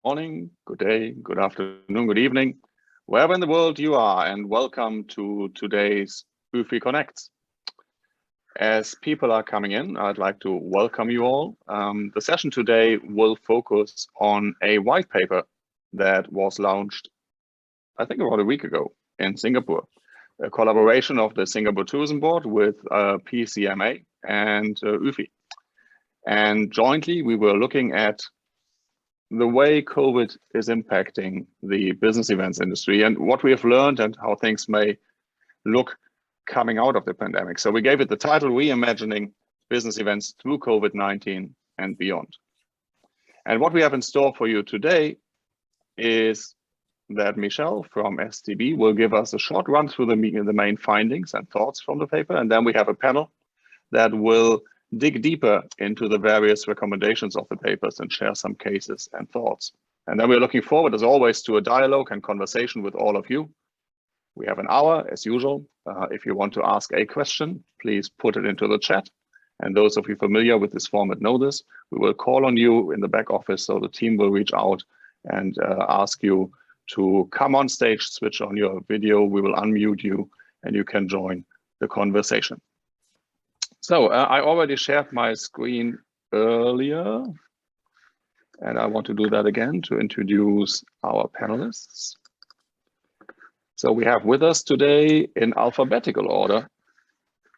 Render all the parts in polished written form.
Morning, good day, good afternoon, good evening, wherever in the world you are, and welcome to today's UFI Connects. As people are coming in, I'd like to welcome you all. The session today will focus on a white paper that was launched, I think about a week ago in Singapore, a collaboration of the Singapore Tourism Board with PCMA and UFI. And jointly, we were looking at the way COVID is impacting the business events industry and what we have learned and how things may look coming out of the pandemic. So we gave it the title, Reimagining Business Events Through COVID-19 and Beyond. And what we have in store for you today is that Michelle from STB will give us a short run through the main findings and thoughts from the paper. And then we have a panel that will dig deeper into the various recommendations of the papers and share some cases and thoughts. And then we're looking forward, as always, to a dialogue and conversation with all of you. We have an hour, as usual. If you want to ask a question, please put it into the chat. And those of you familiar with this format know this. We will call on you in the back office, so the team will reach out and ask you to come on stage, switch on your video. We will unmute you, and you can join the conversation. So I already shared my screen earlier, and I want to do that again to introduce our panelists. So we have with us today in alphabetical order,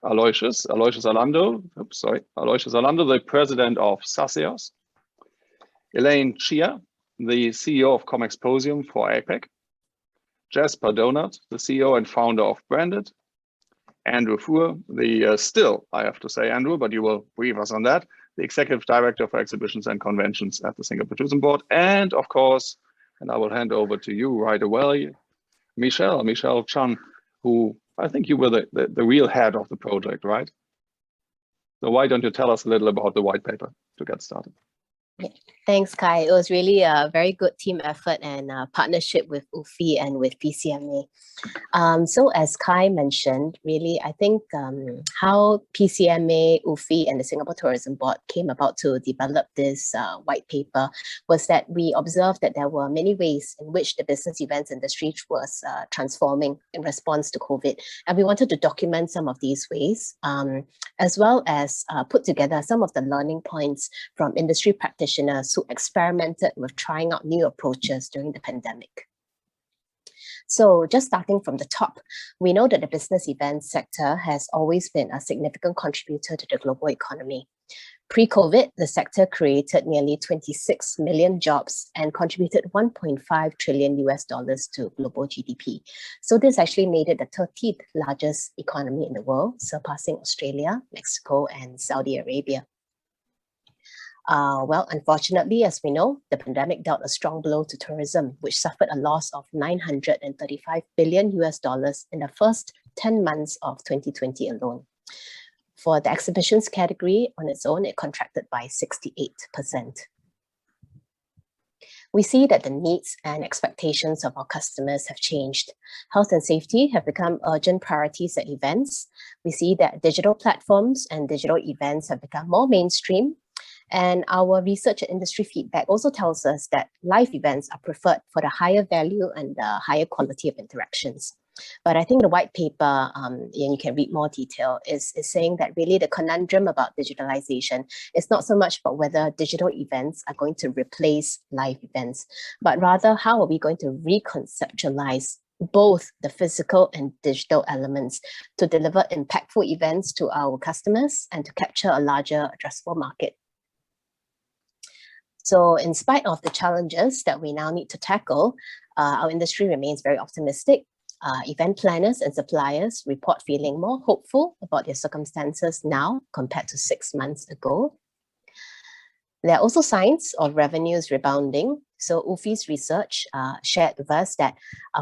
Aloysius Orlando, the president of SACEOS, Elaine Chia, the CEO of Comexposium for APEC, Jasper Donat, the CEO and founder of Brandeis, Andrew Fuhr, the still, I have to say, Andrew, but you will brief us on that, the Executive Director for Exhibitions and Conventions at the Singapore Tourism Board, and of course, and I will hand over to you right away, Michelle Chan, who I think you were the real head of the project, right? So why don't you tell us a little about the white paper to get started? Thanks, Kai. It was really a very good team effort and partnership with UFI and with PCMA. So as Kai mentioned, really, I think how PCMA, UFI and the Singapore Tourism Board came about to develop this white paper was that we observed that there were many ways in which the business events industry was transforming in response to COVID. And we wanted to document some of these ways, as well as put together some of the learning points from industry practitioners who experimented with trying out new approaches during the pandemic. So just starting from the top, we know that the business events sector has always been a significant contributor to the global economy. Pre-COVID, the sector created nearly 26 million jobs and contributed $1.5 trillion to global GDP. So this actually made it the 13th largest economy in the world, surpassing Australia, Mexico, and Saudi Arabia. Well, unfortunately, as we know, the pandemic dealt a strong blow to tourism, which suffered a loss of $935 billion in the first 10 months of 2020 alone. For the exhibitions category on its own, it contracted by 68%. We see that the needs and expectations of our customers have changed. Health and safety have become urgent priorities at events. We see that digital platforms and digital events have become more mainstream. And our research and industry feedback also tells us that live events are preferred for the higher value and the higher quality of interactions. But I think the white paper, and you can read more detail, is saying that really the conundrum about digitalization is not so much about whether digital events are going to replace live events, but rather how are we going to reconceptualize both the physical and digital elements to deliver impactful events to our customers and to capture a larger addressable market. So in spite of the challenges that we now need to tackle, our industry remains very optimistic. Event planners and suppliers report feeling more hopeful about their circumstances now compared to 6 months ago. There are also signs of revenues rebounding. So UFI's research shared with us that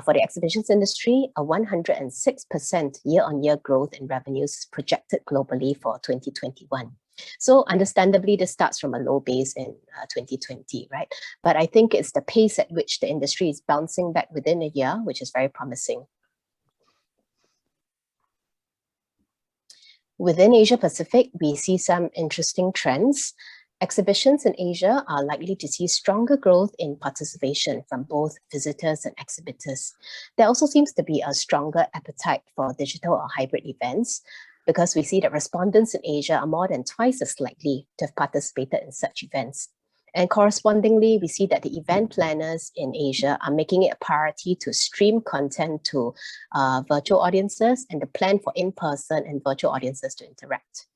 for the exhibitions industry, a 106% year-on-year growth in revenues is projected globally for 2021. So understandably, this starts from a low base in 2020, right? But I think it's the pace at which the industry is bouncing back within a year, which is very promising. Within Asia Pacific, we see some interesting trends. Exhibitions in Asia are likely to see stronger growth in participation from both visitors and exhibitors. There also seems to be a stronger appetite for digital or hybrid events, because we see that respondents in Asia are more than twice as likely to have participated in such events. And correspondingly, we see that the event planners in Asia are making it a priority to stream content to virtual audiences and to plan for in-person and virtual audiences to interact.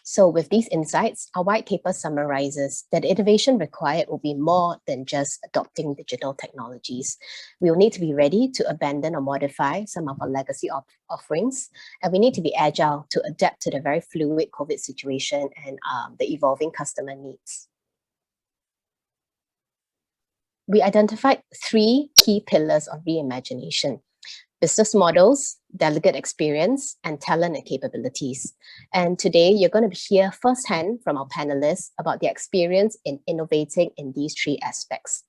So with these insights, our white paper summarizes that the innovation required will be more than just adopting digital technologies. We will need to be ready to abandon or modify some of our legacy offerings, and we need to be agile to adapt to the very fluid COVID situation and the evolving customer needs. We identified 3 key pillars of reimagination: business models, delegate experience, and talent and capabilities. And today you're going to hear firsthand from our panelists about their experience in innovating in these 3 aspects.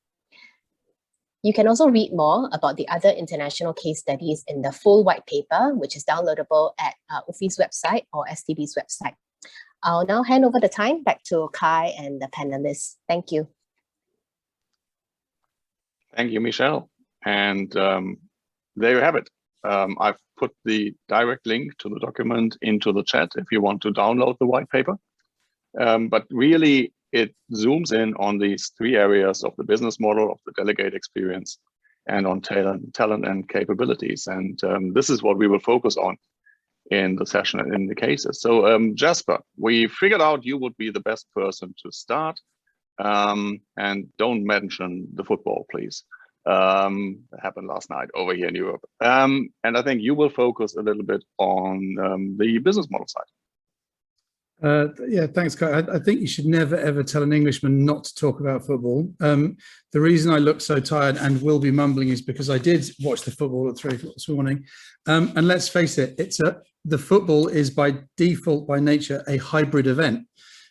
You can also read more about the other international case studies in the full white paper, which is downloadable at UFI's website or STB's website. I'll now hand over the time back to Kai and the panelists. Thank you. Thank you, Michelle. And there you have it. I've put the direct link to the document into the chat if you want to download the white paper. But really, it zooms in on these 3 areas of the business model, of the delegate experience, and on talent and capabilities. And this is what we will focus on in the session and in the cases. So Jasper, we figured out you would be the best person to start. And don't mention the football, please. That happened last night over here in Europe. And I think you will focus a little bit on the business model side. Yeah, thanks, Kai. I think you should never, ever tell an Englishman not to talk about football. The reason I look so tired and will be mumbling is because I did watch the football at 3 o'clock this morning. And let's face it, the football is by default, by nature, a hybrid event.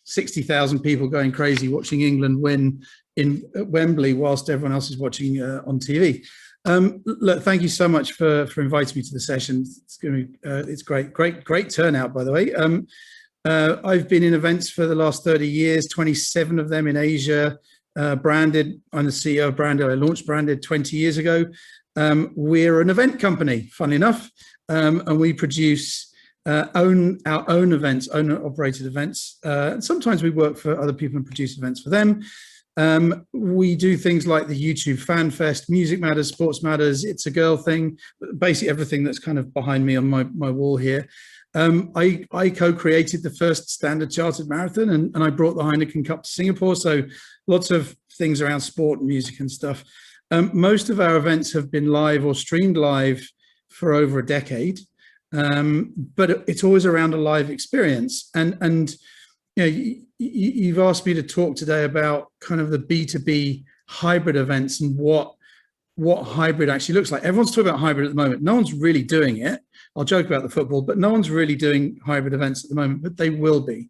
60,000 people going crazy watching England win in Wembley whilst everyone else is watching on TV. Look, thank you so much for inviting me to the session. It's great turnout, by the way. I've been in events for the last 30 years, 27 of them in Asia. Branded, I'm the CEO of Branded. I launched Branded 20 years ago. We're an event company, funnily enough, and we produce our own events, owner-operated events. Sometimes we work for other people and produce events for them. We do things like the YouTube Fan Fest, Music Matters, Sports Matters, It's a Girl thing, basically everything that's kind of behind me on my wall here. I co-created the first Standard Chartered Marathon, and I brought the Heineken Cup to Singapore, so lots of things around sport and music and stuff. Most of our events have been live or streamed live for over a decade, but it's always around a live experience. And you know, you've asked me to talk today about kind of the B2B hybrid events and what hybrid actually looks like. Everyone's talking about hybrid at the moment. No one's really doing it. I'll joke about the football, but no one's really doing hybrid events at the moment, but they will be.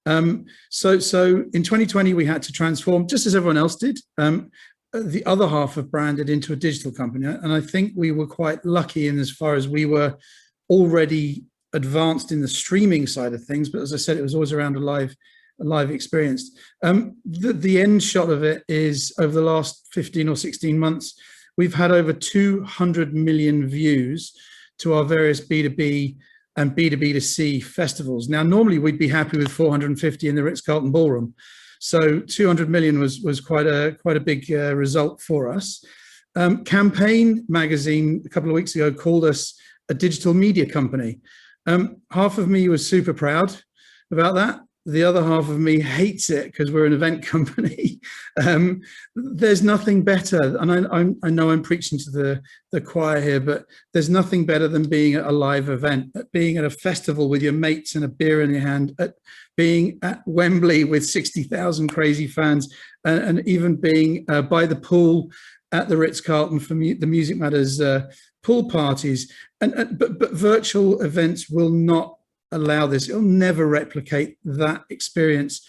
So in 2020, we had to transform, just as everyone else did, the other half of Branded into a digital company. And I think we were quite lucky in as far as we were already advanced in the streaming side of things. But as I said, it was always around a live experience. The end shot of it is over the last 15 or 16 months, we've had over 200 million views to our various B2B and B2B2C festivals. Now, normally we'd be happy with 450 in the Ritz-Carlton Ballroom. So 200 million was quite a big result for us. Campaign magazine a couple of weeks ago called us a digital media company. Half of me was super proud about that. The other half of me hates it because we're an event company. There's nothing better, and I know I'm preaching to the choir here, but there's nothing better than being at a live event, being at a festival with your mates and a beer in your hand, being at Wembley with 60,000 crazy fans, and even being by the pool at the Ritz-Carlton for the Music Matters pool parties. But virtual events will not allow this. It'll never replicate that experience,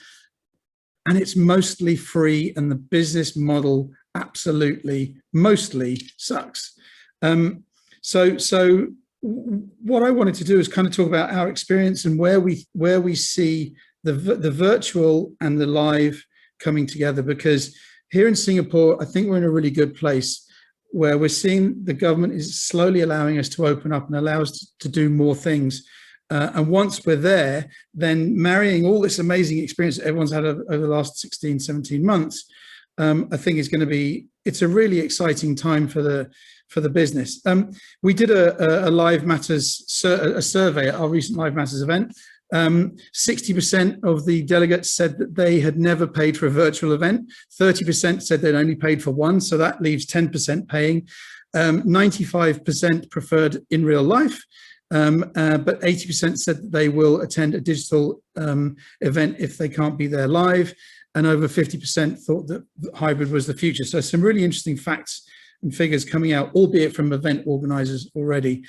and it's mostly free, and the business model absolutely mostly sucks. So what I wanted to do is kind of talk about our experience and where we see the virtual and the live coming together, because here in Singapore, I think we're in a really good place where we're seeing the government is slowly allowing us to open up and allow us to do more things. And once we're there, then marrying all this amazing experience that everyone's had over the last 16, 17 months, I think is going to be, it's a really exciting time for the business. We did a Live Matters survey at our recent Live Matters event. 60% of the delegates said that they had never paid for a virtual event. 30% said they'd only paid for one, so that leaves 10% paying. 95% preferred in real life, but 80% said that they will attend a digital event if they can't be there live, and over 50% thought that hybrid was the future. So some really interesting facts and figures coming out, albeit from event organizers already.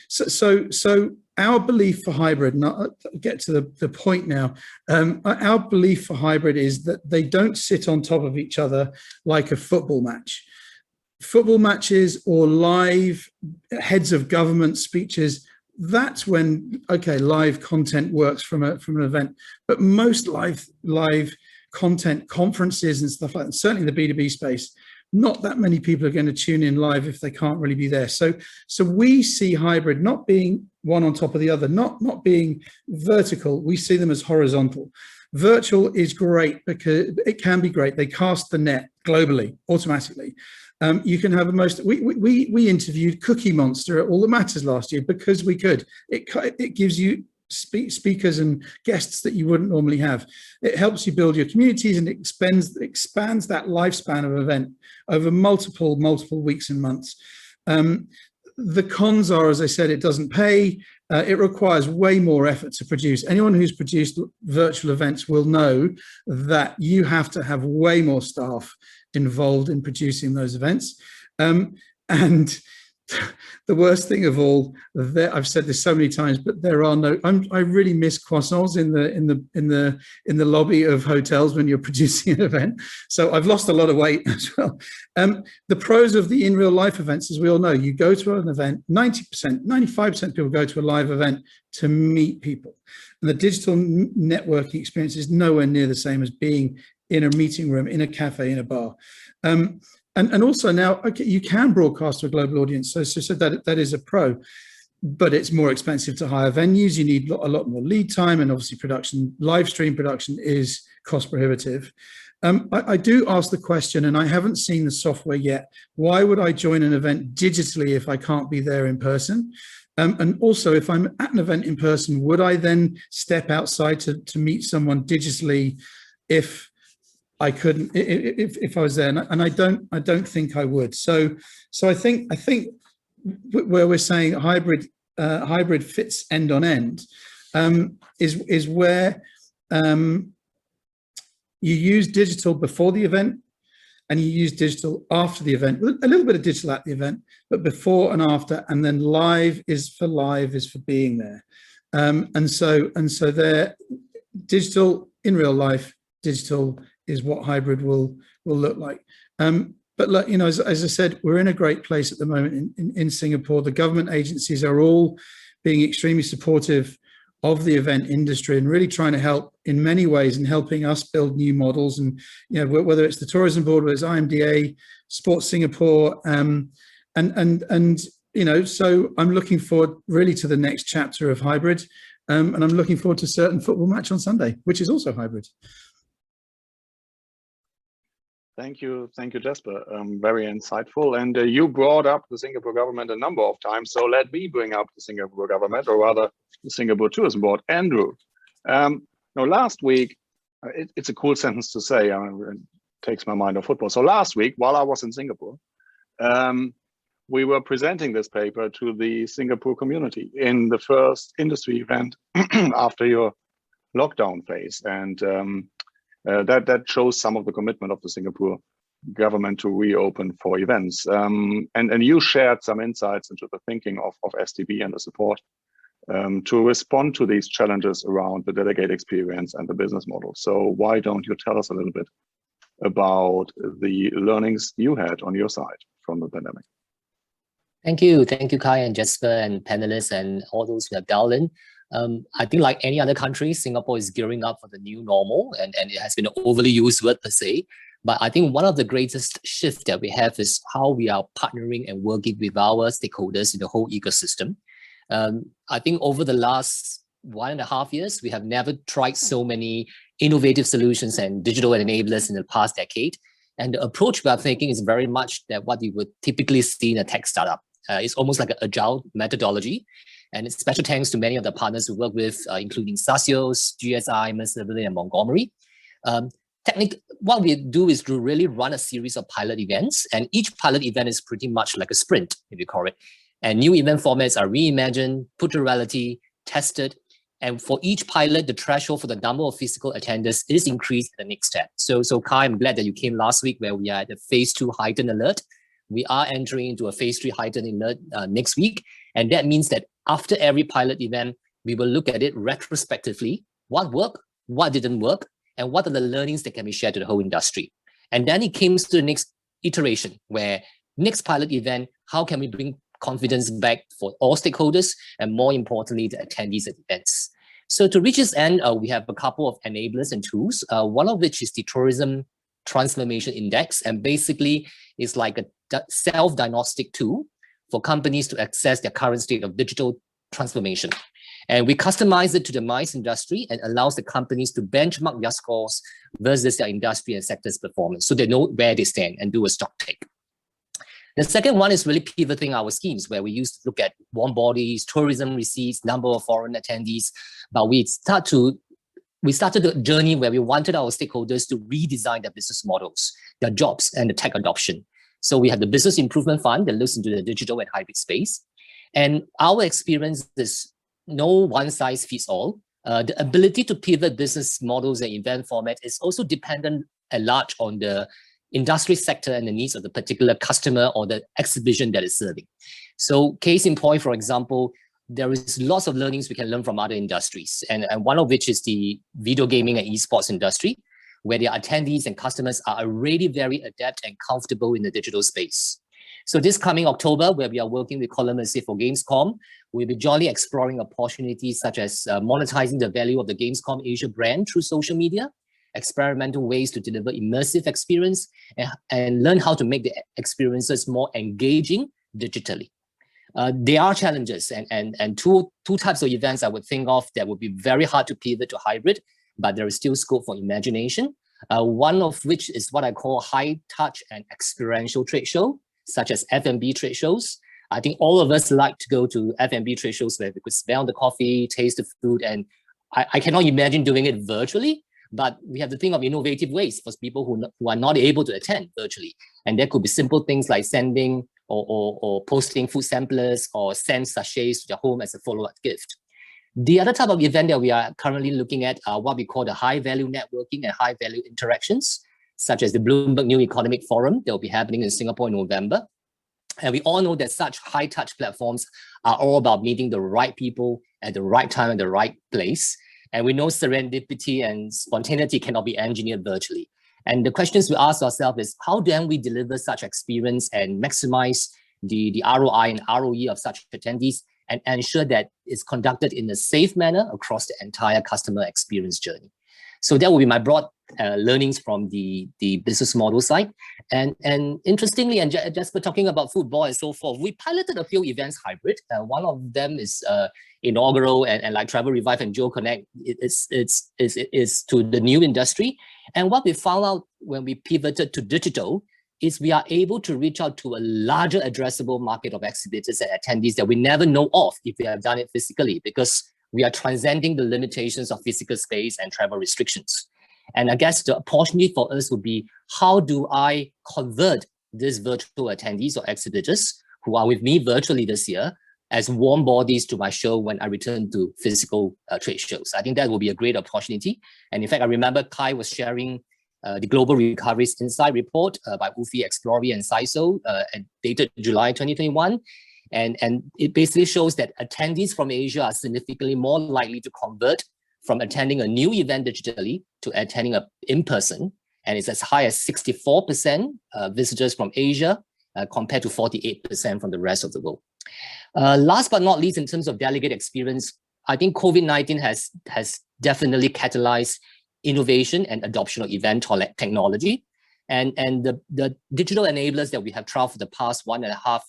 So our belief for hybrid, and I'll get to the point now, our belief for hybrid is that they don't sit on top of each other like a football match. Football matches or live heads of government speeches, that's when, okay, live content works from an event. But most live content, conferences and stuff like that, certainly the B2B space, not that many people are going to tune in live if they can't really be there. So we see hybrid not being one on top of the other, not being vertical. We see them as horizontal. Virtual is great because it can be great. They cast the net globally, automatically. You can have we interviewed Cookie Monster at All That Matters last year because we could. It gives you speakers and guests that you wouldn't normally have. It helps you build your communities and expands that lifespan of an event over multiple weeks and months. The cons are, as I said, it doesn't pay. It requires way more effort to produce. Anyone who's produced virtual events will know that you have to have way more staff involved in producing those events. And the worst thing of all, I've said this so many times, but there are no. I really miss croissants in the lobby of hotels when you're producing an event. So I've lost a lot of weight as well. The pros of the in real life events, as we all know, you go to an event. 90%, 95% of people go to a live event to meet people, and the digital networking experience is nowhere near the same as being in a meeting room, in a cafe, in a bar. And also now, okay, you can broadcast to a global audience, so that is a pro, but it's more expensive to hire venues. You need a lot more lead time, and obviously live stream production is cost prohibitive. I do ask the question, and I haven't seen the software yet, why would I join an event digitally if I can't be there in person? And also, if I'm at an event in person, would I then step outside to meet someone digitally if I couldn't, if I was there, and I don't think I would. So I think where we're saying hybrid fits end on end is where you use digital before the event and you use digital after the event. A little bit of digital at the event, but before and after, and then live is for being there. And so there, digital in real life, digital is what hybrid will look like. But look, as I said, we're in a great place at the moment in Singapore. The government agencies are all being extremely supportive of the event industry and really trying to help in many ways and helping us build new models. And whether it's the tourism board, whether it's IMDA, Sports Singapore, so I'm looking forward really to the next chapter of hybrid, and I'm looking forward to a certain football match on Sunday, which is also hybrid. Thank you, Jasper. Very insightful. And you brought up the Singapore government a number of times. So let me bring up the Singapore government, or rather the Singapore Tourism Board. Andrew, last week, it's a cool sentence to say, it takes my mind off football. So last week, while I was in Singapore, we were presenting this paper to the Singapore community in the first industry event after your lockdown phase. And that shows some of the commitment of the Singapore government to reopen for events. And you shared some insights into the thinking of STB and the support to respond to these challenges around the delegate experience and the business model. So why don't you tell us a little bit about the learnings you had on your side from the pandemic? Thank you, Kai and Jasper and panelists and all those who have dialed in. I think like any other country, Singapore is gearing up for the new normal, and it has been an overly used word per se. But I think one of the greatest shifts that we have is how we are partnering and working with our stakeholders in the whole ecosystem. I think over the last 1.5 years, we have never tried so many innovative solutions and digital enablers in the past decade. And the approach we are taking is very much that what you would typically see in a tech startup. It's almost like an agile methodology. And it's special thanks to many of the partners we work with, including Sasios, GSI, Mercer and Montgomery. What we do is to really run a series of pilot events, and each pilot event is pretty much like a sprint, if you call it. And new event formats are reimagined, put to reality, tested, and for each pilot, the threshold for the number of physical attenders is increased at the next step. So Kai, I'm glad that you came last week where we are at the phase 2 heightened alert. We are entering into a phase 3 heightened alert next week. And that means that after every pilot event, we will look at it retrospectively, what worked, what didn't work, and what are the learnings that can be shared to the whole industry. And then it comes to the next iteration where next pilot event, how can we bring confidence back for all stakeholders, and more importantly, the attendees at events. So to reach this end, we have a couple of enablers and tools, one of which is the Tourism Transformation Index, and basically it's like a self-diagnostic tool for companies to assess their current state of digital transformation. And we customize it to the MICE industry and allows the companies to benchmark their scores versus their industry and sector's performance, so they know where they stand and do a stock take. The second one is really pivoting our schemes, where we used to look at warm bodies, tourism receipts, number of foreign attendees, but we started a journey where we wanted our stakeholders to redesign their business models, their jobs, and the tech adoption. So we have the Business Improvement Fund that looks into the digital and hybrid space. And our experience is no one size fits all. The ability to pivot business models and event format is also dependent a lot on the industry sector and the needs of the particular customer or the exhibition that is serving. So case in point, for example, there is lots of learnings we can learn from other industries, and one of which is the video gaming and esports industry, where their attendees and customers are already very adept and comfortable in the digital space. So this coming October, where we are working with columnists for Gamescom, we'll be jointly exploring opportunities such as monetizing the value of the Gamescom Asia brand through social media, experimental ways to deliver immersive experience, and learn how to make the experiences more engaging digitally. There are challenges, and two types of events I would think of that would be very hard to pivot to hybrid, but there is still scope for imagination. One of which is what I call high touch and experiential trade show, such as F&B trade shows. I think all of us like to go to F&B trade shows where we could smell the coffee, taste the food, and I cannot imagine doing it virtually. But we have to think of innovative ways for people who are not able to attend virtually. And there could be simple things like sending or posting food samplers or send sachets to their home as a follow-up gift. The other type of event that we are currently looking at are what we call the high-value networking and high-value interactions, such as the Bloomberg New Economic Forum that will be happening in Singapore in November. And we all know that such high-touch platforms are all about meeting the right people at the right time and the right place. And we know serendipity and spontaneity cannot be engineered virtually. And the questions we ask ourselves is, how then we deliver such experience and maximize the ROI and ROE of such attendees and ensure that it's conducted in a safe manner across the entire customer experience journey. So that will be my broad learnings from the business model side. And interestingly, and just for talking about football and so forth, we piloted a few events hybrid. One of them is inaugural and like Travel Revive and Joe Connect. It's to the new industry. And what we found out when we pivoted to digital is we are able to reach out to a larger addressable market of exhibitors and attendees that we never know of if we have done it physically, because we are transcending the limitations of physical space and travel restrictions. And I guess the opportunity for us would be, how do I convert these virtual attendees or exhibitors who are with me virtually this year as warm bodies to my show when I return to physical trade shows? I think that will be a great opportunity. And in fact, I remember Kai was sharing the Global Recoveries Insight report by UFI, Exploria, and CISO, dated July 2021. And it basically shows that attendees from Asia are significantly more likely to convert from attending a new event digitally to attending in person. And it's as high as 64% visitors from Asia compared to 48% from the rest of the world. Last but not least, in terms of delegate experience, I think COVID-19 has definitely catalyzed innovation and adoption of event technology. And the digital enablers that we have tried for the past 1.5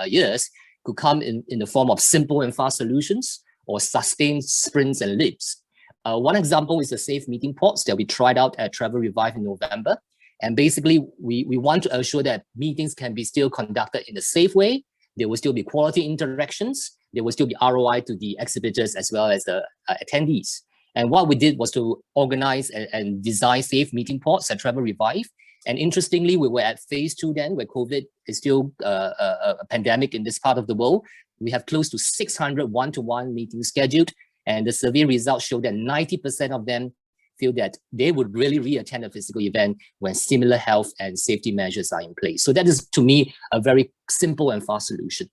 years could come in the form of simple and fast solutions or sustained sprints and leaps. One example is the safe meeting pods that we tried out at Travel Revive in November. And basically, we want to assure that meetings can be still conducted in a safe way. There will still be quality interactions. There will still be ROI to the exhibitors as well as the attendees. And what we did was to organize and design safe meeting pods at Travel Revive. And interestingly, we were at phase 2 then, where COVID is still a pandemic in this part of the world. We have close to 600 one-to-one meetings scheduled. And the survey results show that 90% of them feel that they would really re-attend a physical event when similar health and safety measures are in place. So that is, to me, a very simple and fast solution.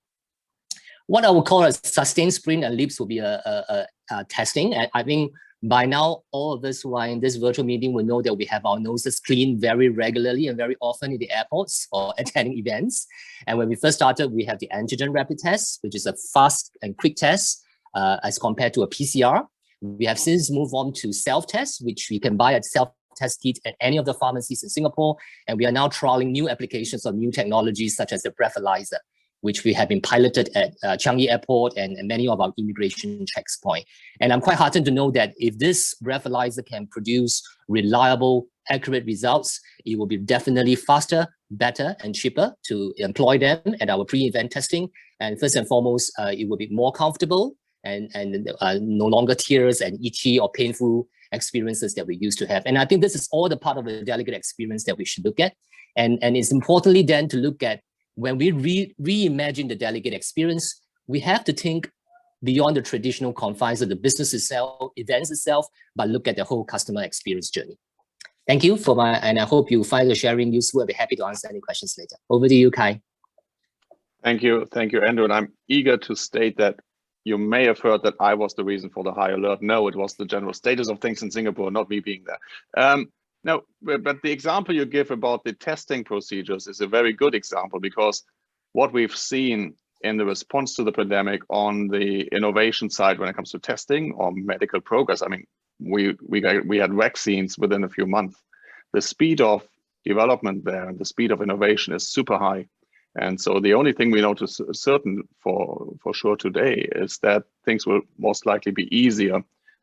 What I would call a sustained sprint and leaps will be a testing. And I think by now, all of us who are in this virtual meeting will know that we have our noses cleaned very regularly and very often in the airports or attending events. And when we first started, we have the antigen rapid test, which is a fast and quick test as compared to a PCR. We have since moved on to self-test, which we can buy at self-test kit at any of the pharmacies in Singapore. And we are now trialing new applications of new technologies such as the breathalyzer, which we have been piloted at Changi Airport and many of our immigration checkpoints. And I'm quite heartened to know that if this breathalyzer can produce reliable, accurate results, it will be definitely faster, better, and cheaper to employ them at our pre-event testing. And first and foremost, it will be more comfortable and no longer tears and itchy or painful experiences that we used to have. And I think this is all the part of the delegate experience that we should look at. And it's importantly then to look at when we reimagine the delegate experience, we have to think beyond the traditional confines of the business itself, events itself, but look at the whole customer experience journey. Thank you and I hope you find the sharing useful. I'll be happy to answer any questions later. Over to you, Kai. Thank you, Andrew. And I'm eager to state that you may have heard that I was the reason for the high alert. No, it was the general status of things in Singapore, not me being there. No, but the example you give about the testing procedures is a very good example, because what we've seen in the response to the pandemic on the innovation side when it comes to testing or medical progress, I mean, we had vaccines within a few months. The speed of development there and the speed of innovation is super high. And so the only thing we know to certain for sure today is that things will most likely be easier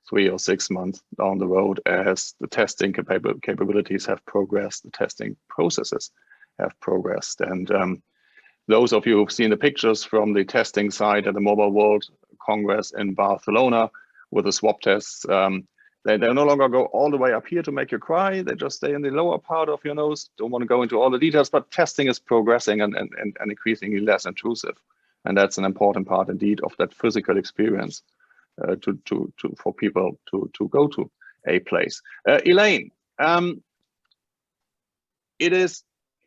3 or 6 months down the road as the testing capabilities have progressed, the testing processes have progressed. And those of you who've seen the pictures from the testing site at the Mobile World Congress in Barcelona with the swab tests, they no longer go all the way up here to make you cry. They just stay in the lower part of your nose. Don't want to go into all the details, but testing is progressing and increasingly less intrusive. And that's an important part indeed of that physical experience. For people to go to a place. Elaine, it is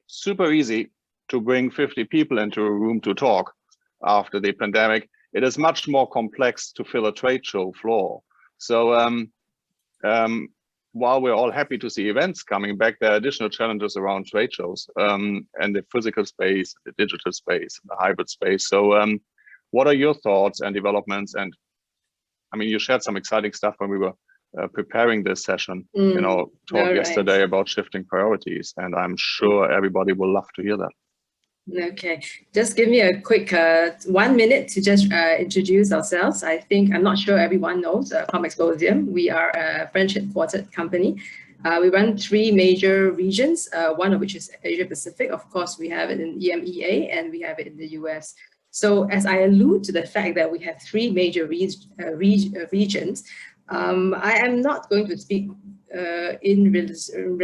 super easy to bring 50 people into a room to talk after the pandemic. It is much more complex to fill a trade show floor. So while we're all happy to see events coming back, there are additional challenges around trade shows and the physical space, the digital space, the hybrid space. So what are your thoughts and developments? And I mean, you shared some exciting stuff when we were preparing this session, talk yesterday about shifting priorities, and I'm sure everybody will love to hear that. Okay, just give me a quick 1 minute to just introduce ourselves. I'm not sure everyone knows Comexposium. We are a French headquartered company. We run 3 major regions, one of which is Asia Pacific. Of course, we have it in EMEA and we have it in the US. So as I allude to the fact that we have 3 major regions, I am not going to speak in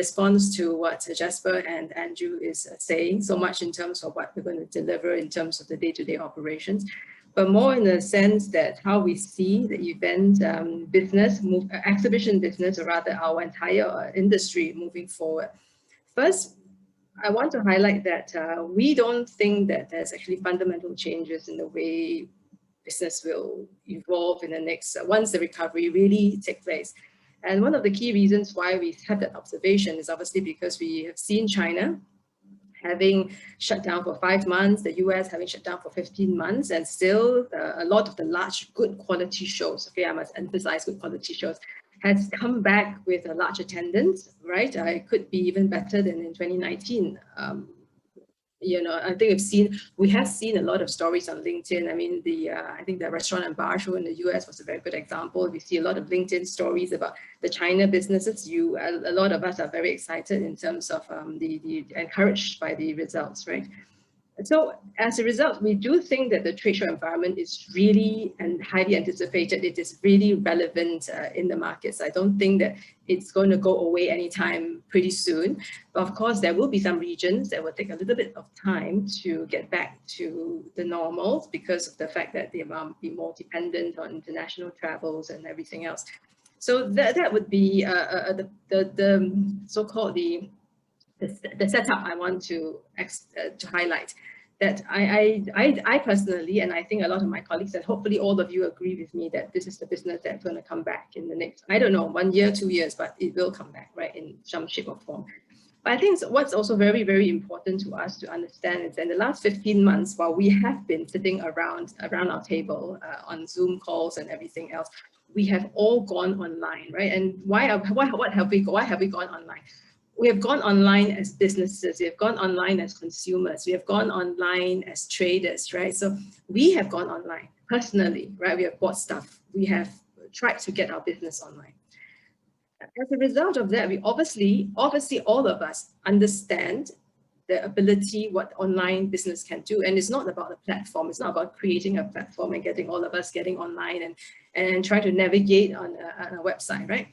response to what Jasper and Andrew is saying so much in terms of what we're going to deliver in terms of the day-to-day operations, but more in the sense that how we see the event business, exhibition business, or rather our entire industry moving forward. First, I want to highlight that we don't think that there's actually fundamental changes in the way business will evolve in the next, once the recovery really takes place. And one of the key reasons why we have that observation is obviously because we have seen China having shut down for 5 months, the US having shut down for 15 months, and still a lot of the large good quality shows, okay, I must emphasize good quality shows, has come back with a large attendance, right? It could be even better than in 2019. You know, I think we have seen a lot of stories on LinkedIn. I mean, I think the restaurant and bar show in the US was a very good example. We see a lot of LinkedIn stories about the China businesses. A lot of us are very excited in terms of encouraged by the results, right? So as a result, we do think that the trade show environment is really and highly anticipated. It is really relevant in the markets. I don't think that it's going to go away anytime pretty soon. But of course, there will be some regions that will take a little bit of time to get back to the normals because of the fact that they might be more dependent on international travels and everything else. So that would be the so-called the setup I want to highlight. That I personally, and I think a lot of my colleagues, and hopefully all of you agree with me, that this is the business that's going to come back in the next, I don't know, 1 year, 2 years, but it will come back, right, in some shape or form. But I think what's also very, very important to us to understand is that in the last 15 months, while we have been sitting around our table on Zoom calls and everything else, we have all gone online, right? And why have we gone online? We have gone online as businesses, we have gone online as consumers, we have gone online as traders, right? So we have gone online personally, right? We have bought stuff, we have tried to get our business online. As a result of that, we obviously all of us understand the ability what online business can do. And it's not about the platform, it's not about creating a platform and getting all of us getting online and trying to navigate on a website, right?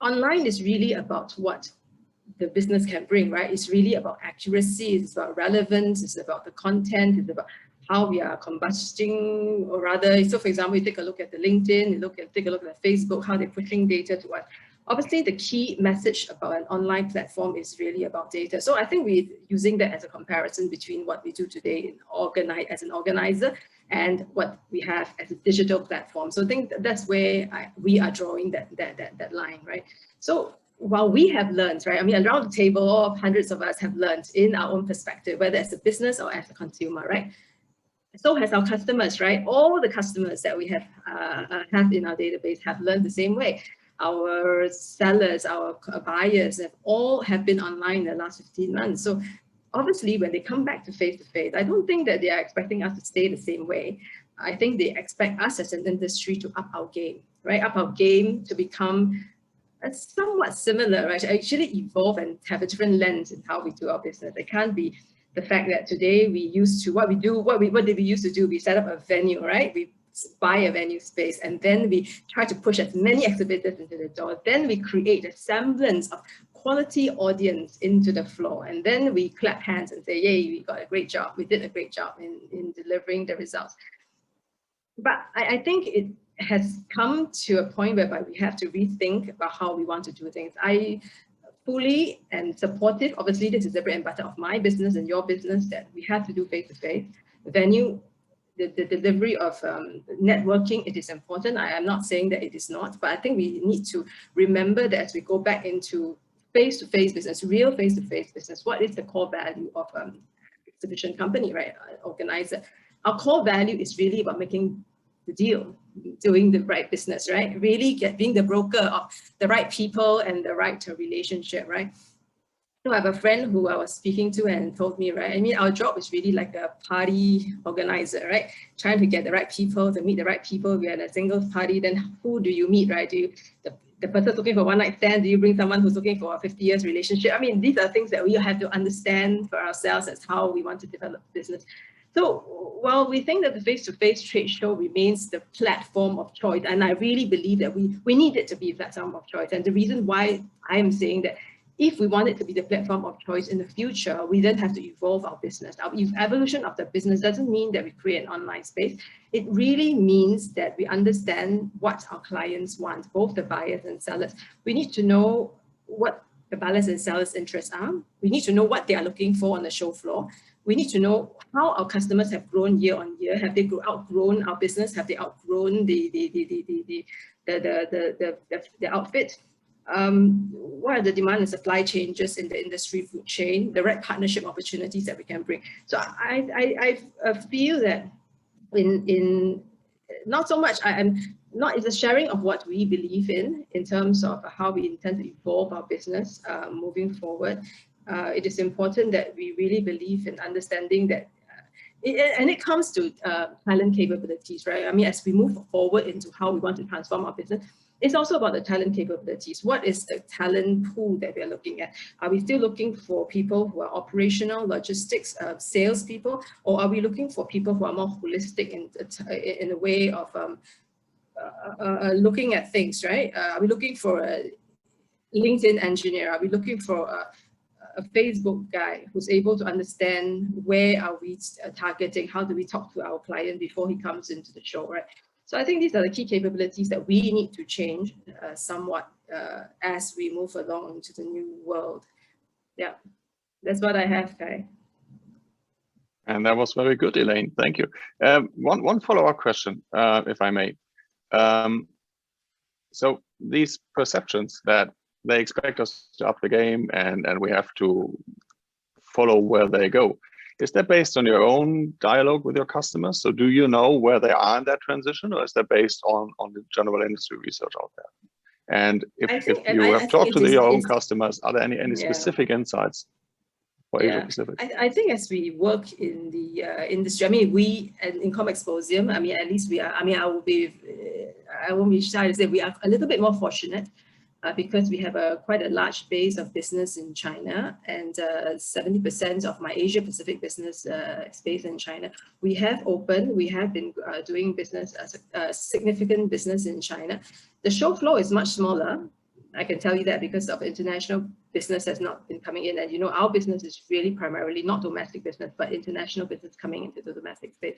Online is really about what the business can bring, right? It's really about accuracy, it's about relevance, it's about the content, it's about how we are combusting, or rather, so for example, you take a look at the LinkedIn, take a look at the Facebook, how they're pushing data to us. Obviously, the key message about an online platform is really about data. So I think we're using that as a comparison between what we do today as an organizer and what we have as a digital platform. So I think that's where we are drawing that line, right? So while we have learned, right, I mean, around the table, all of hundreds of us have learned in our own perspective, whether as a business or as a consumer, right? So has our customers, right? All the customers that we have in our database have learned the same way. Our sellers, our buyers have been online in the last 15 months. So obviously, when they come back to face-to-face, I don't think that they are expecting us to stay the same way. I think they expect us as an industry to up our game, right? Up our game to become somewhat similar, right? To actually evolve and have a different lens in how we do our business. It can't be the fact that today we used to, what did we used to do? We set up a venue, right? We buy a venue space and then we try to push as many exhibitors into the door. Then we create a semblance of quality audience into the floor. And then we clap hands and say, yay, we got a great job. We did a great job in delivering the results. But I think it has come to a point whereby we have to rethink about how we want to do things. I fully and supportive, obviously this is the bread and butter of my business and your business, that we have to do face-to-face. Venue, the delivery of networking, it is important. I am not saying that it is not, but I think we need to remember that as we go back into face-to-face business, real face-to-face business, what is the core value of exhibition company, right? Organizer. Our core value is really about making the deal, doing the right business, right? Really being the broker of the right people and the right relationship, right? So I have a friend who I was speaking to and told me, right, I mean, our job is really like a party organizer, right? Trying to get the right people, to meet the right people. We are a single party, then who do you meet, right? The person's looking for one night stand, do you bring someone who's looking for a 50 years relationship? I mean, these are things that we have to understand for ourselves as how we want to develop business. So while we think that the face-to-face trade show remains the platform of choice, and I really believe that we need it to be a platform of choice. And the reason why I am saying that if we want it to be the platform of choice in the future, we then have to evolve our business. Our evolution of the business doesn't mean that we create an online space. It really means that we understand what our clients want, both the buyers and sellers. We need to know what the buyers and sellers' interests are. We need to know what they are looking for on the show floor. We need to know how our customers have grown year on year. Have they outgrown our business? Have they outgrown the outfit? what are the demand and supply changes in the industry food chain, the right partnership opportunities that we can bring. So I feel that in not so much, it's a sharing of what we believe in terms of how we intend to evolve our business moving forward. It is important that we really believe in understanding that, and it comes to talent capabilities, right? I mean, as we move forward into how we want to transform our business, it's also about the talent capabilities. What is the talent pool that we're looking at? Are we still looking for people who are operational, logistics, sales people, or are we looking for people who are more holistic in a way of looking at things, right? Are we looking for a LinkedIn engineer? Are we looking for a Facebook guy who's able to understand where are we targeting? How do we talk to our client before he comes into the show, right? So I think these are the key capabilities that we need to change somewhat as we move along into the new world. Yeah, that's what I have, Kai. And that was very good, Elaine. Thank you. One follow-up question, if I may. So these perceptions that they expect us to up the game and we have to follow where they go. Is that based on your own dialogue with your customers? So do you know where they are in that transition, or is that based on the general industry research out there? And if you have talked to your own customers, are there any specific insights for Asia Pacific? I think as we work in the industry, I mean, we in Comexposium, I mean, at least we are, I mean, I won't be shy to say we are a little bit more fortunate because we have quite a large base of business in China, and 70% of my Asia Pacific business is based in China. We have been doing business, significant business in China. The show floor is much smaller. I can tell you that because of international business has not been coming in. And you know, our business is really primarily not domestic business, but international business coming into the domestic space.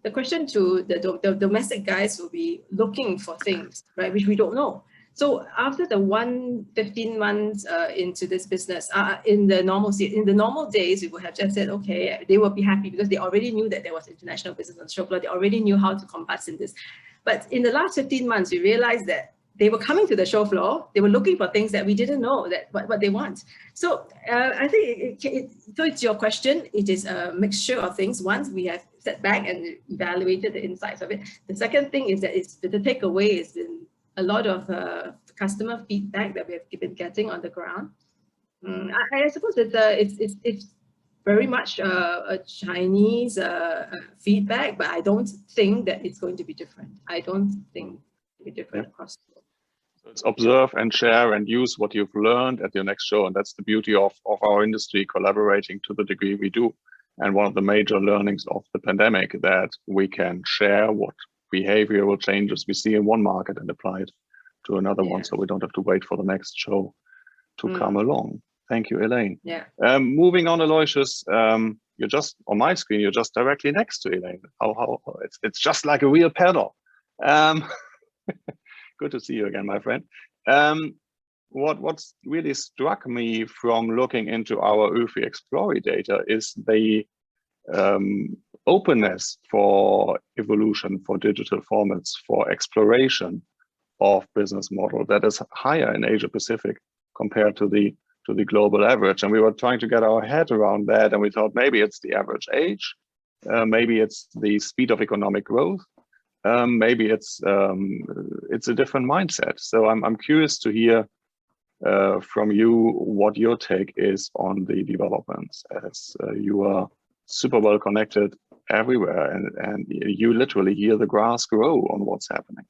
The question to the domestic guys will be looking for things, right, which we don't know. So after the 15 months into this business, in the normal days, we would have just said, okay, they will be happy because they already knew that there was international business on the show floor. They already knew how to compass in this. But in the last 15 months, we realized that they were coming to the show floor. They were looking for things that we didn't know that what they want. So I think so it's your question. It is a mixture of things. Once we have sat back and evaluated the insights of it. The second thing is that the takeaway is a lot of customer feedback that we have been getting on the ground. I suppose it's very much a Chinese feedback, but I don't think that it's going to be different. I don't think it'll be different across the world. So it's observe and share and use what you've learned at your next show, and that's the beauty of our industry collaborating to the degree we do. And one of the major learnings of the pandemic that we can share what behavioral changes we see in one market and apply it to another one, so we don't have to wait for the next show to come along. Thank you, Elaine. Yeah. Moving on, Aloysius, you're just on my screen. You're just directly next to Elaine. How it's just like a real pedal. Good to see you again, my friend. What's really struck me from looking into our UFI Explorer data is the openness for evolution, for digital formats, for exploration of business model that is higher in Asia Pacific compared to the global average. And we were trying to get our head around that, and we thought maybe it's the average age, maybe it's the speed of economic growth, maybe it's a different mindset. So I'm curious to hear from you what your take is on the developments, as you are super well connected everywhere, and you literally hear the grass grow on what's happening.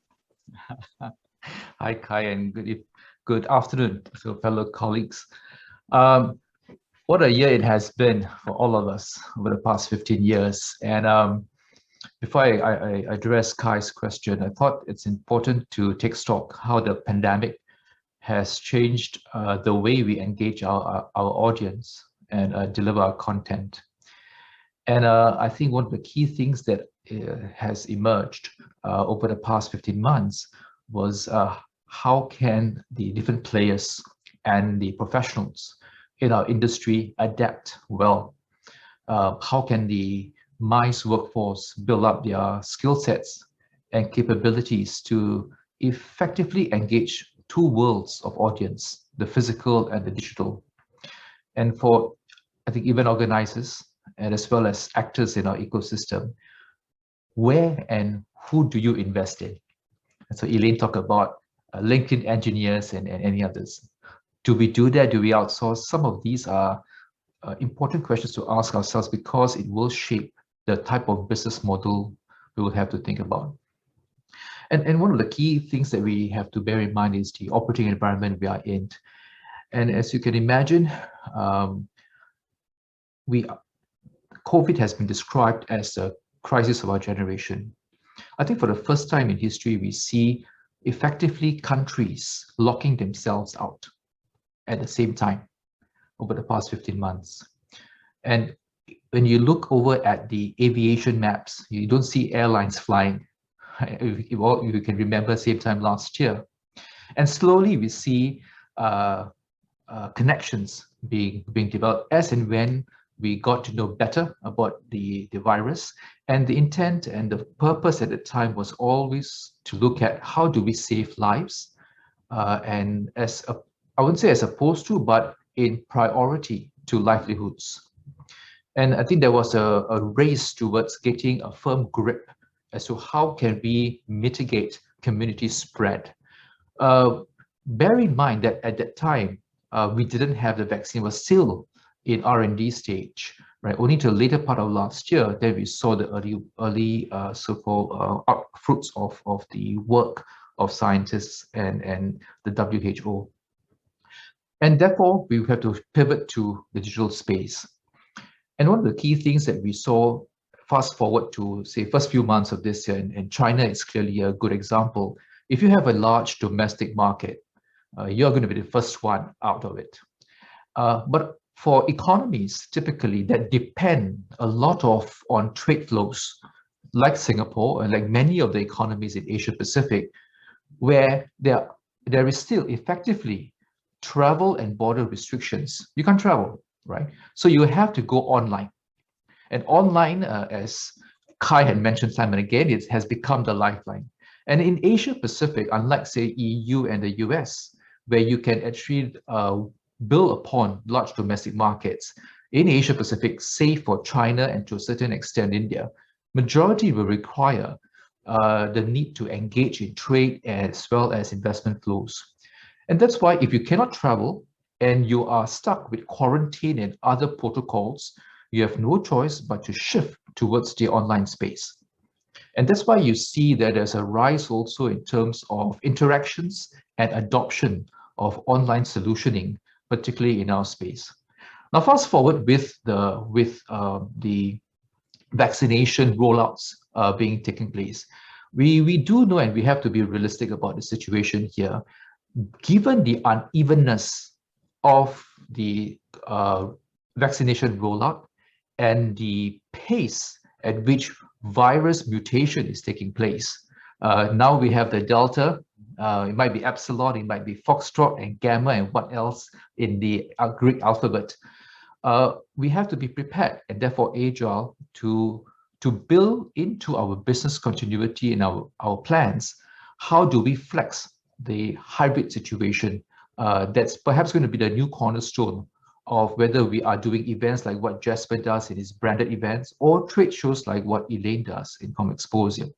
Hi, Kai, and good afternoon to fellow colleagues. What a year it has been for all of us over the past 15 years. And before I address Kai's question, I thought it's important to take stock how the pandemic has changed the way we engage our audience and deliver our content. And I think one of the key things that has emerged over the past 15 months was how can the different players and the professionals in our industry adapt well? How can the MICE workforce build up their skill sets and capabilities to effectively engage two worlds of audience, the physical and the digital. And for, I think, event organizers and as well as actors in our ecosystem, where and who do you invest in? And so Elaine talked about LinkedIn engineers and any others. Do we do that? Do we outsource? Some of these are important questions to ask ourselves because it will shape the type of business model we will have to think about. And one of the key things that we have to bear in mind is the operating environment we are in. And as you can imagine, COVID has been described as a crisis of our generation. I think for the first time in history, we see effectively countries locking themselves out at the same time over the past 15 months. And when you look over at the aviation maps, you don't see airlines flying. You can remember same time last year. And slowly we see connections being developed as and when we got to know better about the virus. And the intent and the purpose at the time was always to look at how do we save lives, and I wouldn't say as opposed to, but in priority to livelihoods. And I think there was a race towards getting a firm grip as to how can we mitigate community spread. Bear in mind that at that time, we didn't have the vaccine, was still in R&D stage, right? Only till the later part of last year, then we saw the early so-called fruits of the work of scientists and the WHO. And therefore, we have to pivot to the digital space. And one of the key things that we saw, fast forward to, say, first few months of this year, and China is clearly a good example. If you have a large domestic market, you're going to be the first one out of it. But for economies, typically, that depend a lot on trade flows, like Singapore and like many of the economies in Asia Pacific, where there is still effectively travel and border restrictions. You can't travel, right? So you have to go online. And online, as Kai had mentioned time and again, it has become the lifeline. And in Asia Pacific, unlike, say, EU and the US, where you can actually build upon large domestic markets, in Asia Pacific, save for China and to a certain extent India, majority will require the need to engage in trade as well as investment flows. And that's why if you cannot travel and you are stuck with quarantine and other protocols, you have no choice but to shift towards the online space. And that's why you see that there's a rise also in terms of interactions and adoption of online solutioning, particularly in our space. Now, fast forward with the vaccination rollouts being taking place. We do know, and we have to be realistic about the situation here, given the unevenness of the vaccination rollout and the pace at which virus mutation is taking place. Now we have the Delta, it might be Epsilon, it might be Foxtrot and Gamma and what else in the Greek alphabet. We have to be prepared and therefore agile to build into our business continuity and our plans. How do we flex the hybrid situation that's perhaps going to be the new cornerstone of whether we are doing events like what Jasper does in his branded events or trade shows like what Elaine does in Comexposium.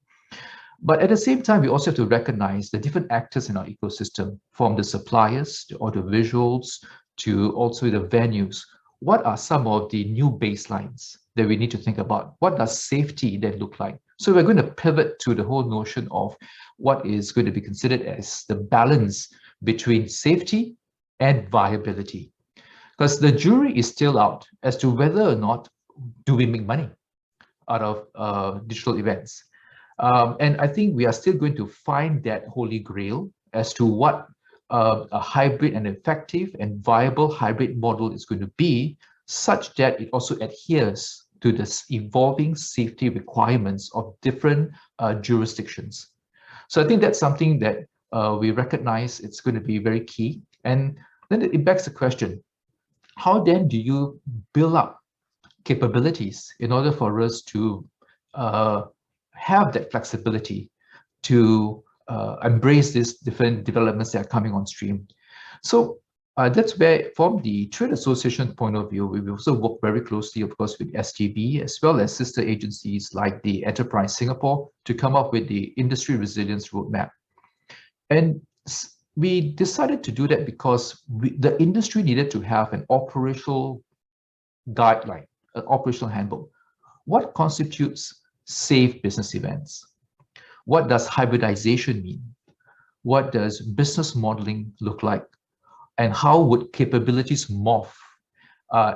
But at the same time, we also have to recognize the different actors in our ecosystem, from the suppliers to audiovisuals to also the venues. What are some of the new baselines that we need to think about? What does safety then look like? So we're going to pivot to the whole notion of what is going to be considered as the balance between safety and viability. Because the jury is still out as to whether or not do we make money out of digital events. And I think we are still going to find that holy grail as to what a hybrid and effective and viable hybrid model is going to be, such that it also adheres to the evolving safety requirements of different jurisdictions. So I think that's something that we recognize it's going to be very key. And then it begs the question, how then do you build up capabilities in order for us to have that flexibility to embrace these different developments that are coming on stream. So that's where, from the trade association point of view, we also work very closely, of course, with STB, as well as sister agencies like the Enterprise Singapore, to come up with the industry resilience roadmap. And we decided to do that because the industry needed to have an operational guideline, an operational handbook. What constitutes safe business events? What does hybridization mean? What does business modeling look like? And how would capabilities morph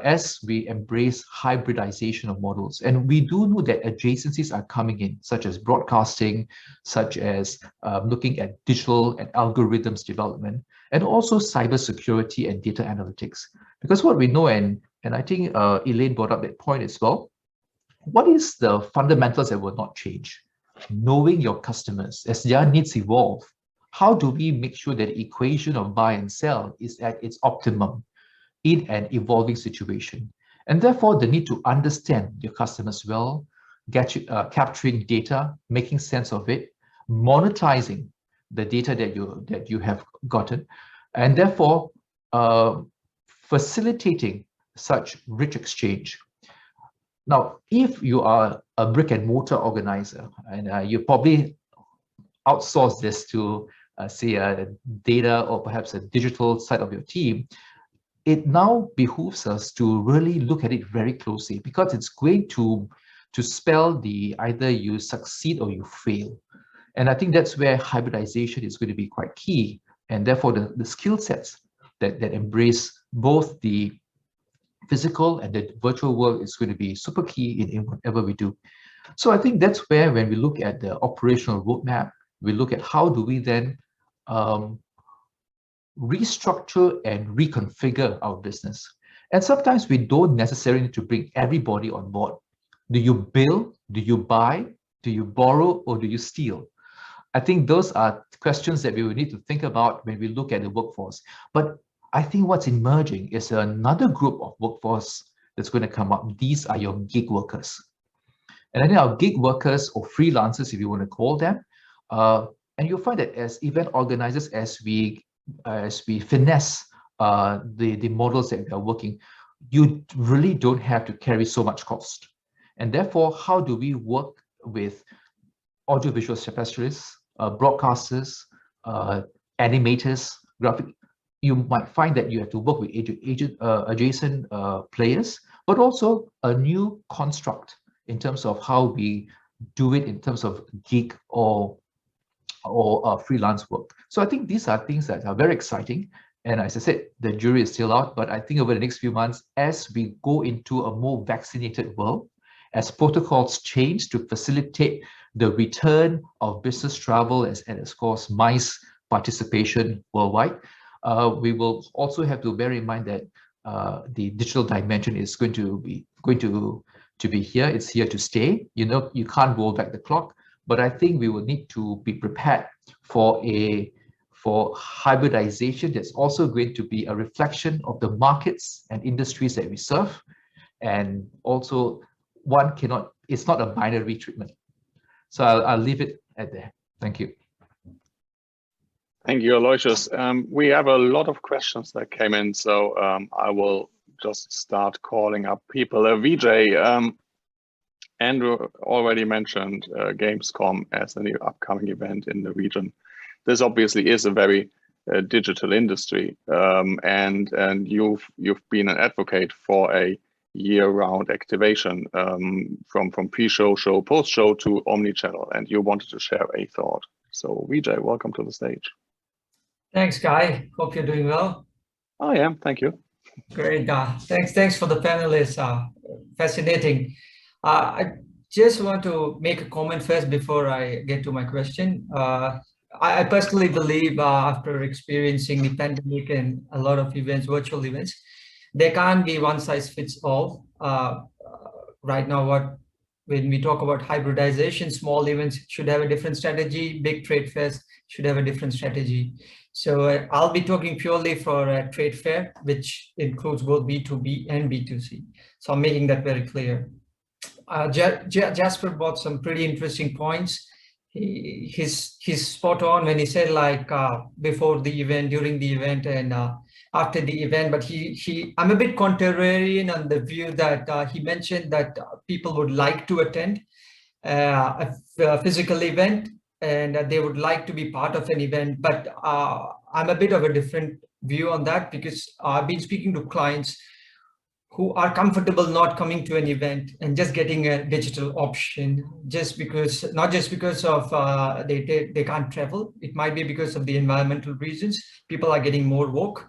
as we embrace hybridization of models? And we do know that adjacencies are coming in, such as broadcasting, such as looking at digital and algorithms development, and also cybersecurity and data analytics. Because what we know, and I think Elaine brought up that point as well, what is the fundamentals that will not change? Knowing your customers as their needs evolve. How do we make sure that the equation of buy and sell is at its optimum in an evolving situation? And therefore, the need to understand your customers well, capturing data, making sense of it, monetizing the data that you have gotten, and therefore facilitating such rich exchange. Now, if you are a brick and mortar organizer, and you probably outsource this to say a data or perhaps a digital side of your team, it now behooves us to really look at it very closely, because it's going to spell the either you succeed or you fail. And I think that's where hybridization is going to be quite key. And therefore the skill sets that embrace both the physical and the virtual world is going to be super key in whatever we do. So I think that's where, when we look at the operational roadmap, we look at how do we then restructure and reconfigure our business. And sometimes we don't necessarily need to bring everybody on board. Do you build? Do you buy? Do you borrow? Or do you steal? I think those are questions that we will need to think about when we look at the workforce. But I think what's emerging is another group of workforce that's going to come up. These are your gig workers. And I think our gig workers, or freelancers, if you want to call them, and you'll find that as event organizers, as we finesse the models that we are working, you really don't have to carry so much cost. And therefore, how do we work with audiovisual specialists, broadcasters, animators, graphic? You might find that you have to work with adjacent players, but also a new construct in terms of how we do it in terms of gig or freelance work. So I think these are things that are very exciting. And as I said, the jury is still out, but I think over the next few months, as we go into a more vaccinated world, as protocols change to facilitate the return of business travel and of course MICE participation worldwide, we will also have to bear in mind that the digital dimension is going to be here. It's here to stay. You know, you can't roll back the clock. But I think we will need to be prepared for hybridization that's also going to be a reflection of the markets and industries that we serve. And also, it's not a binary treatment. So I'll leave it at there. Thank you. Thank you, Aloysius. We have a lot of questions that came in, so I will just start calling up people. Vijay, Andrew already mentioned Gamescom as a new upcoming event in the region. This obviously is a very digital industry, and you've been an advocate for a year-round activation from pre-show, show, post-show to omni-channel, and you wanted to share a thought. So Vijay, welcome to the stage. Thanks, Kai. Hope you're doing well. I am, thank you. Great. Thanks for the panelists. Fascinating. I just want to make a comment first before I get to my question. I personally believe after experiencing the pandemic and a lot of events, virtual events, there can't be one size fits all. Right now, when we talk about hybridization, small events should have a different strategy, big trade fairs should have a different strategy. So I'll be talking purely for a trade fair, which includes both B2B and B2C. So I'm making that very clear. Jasper brought some pretty interesting points. he's spot on when he said like before the event, during the event, and after the event. But I'm a bit contrarian on the view that he mentioned that people would like to attend a physical event, and they would like to be part of an event. But I'm a bit of a different view on that, because I've been speaking to clients who are comfortable not coming to an event and just getting a digital option, just because, not just because of they can't travel. It might be because of the environmental reasons. People are getting more woke.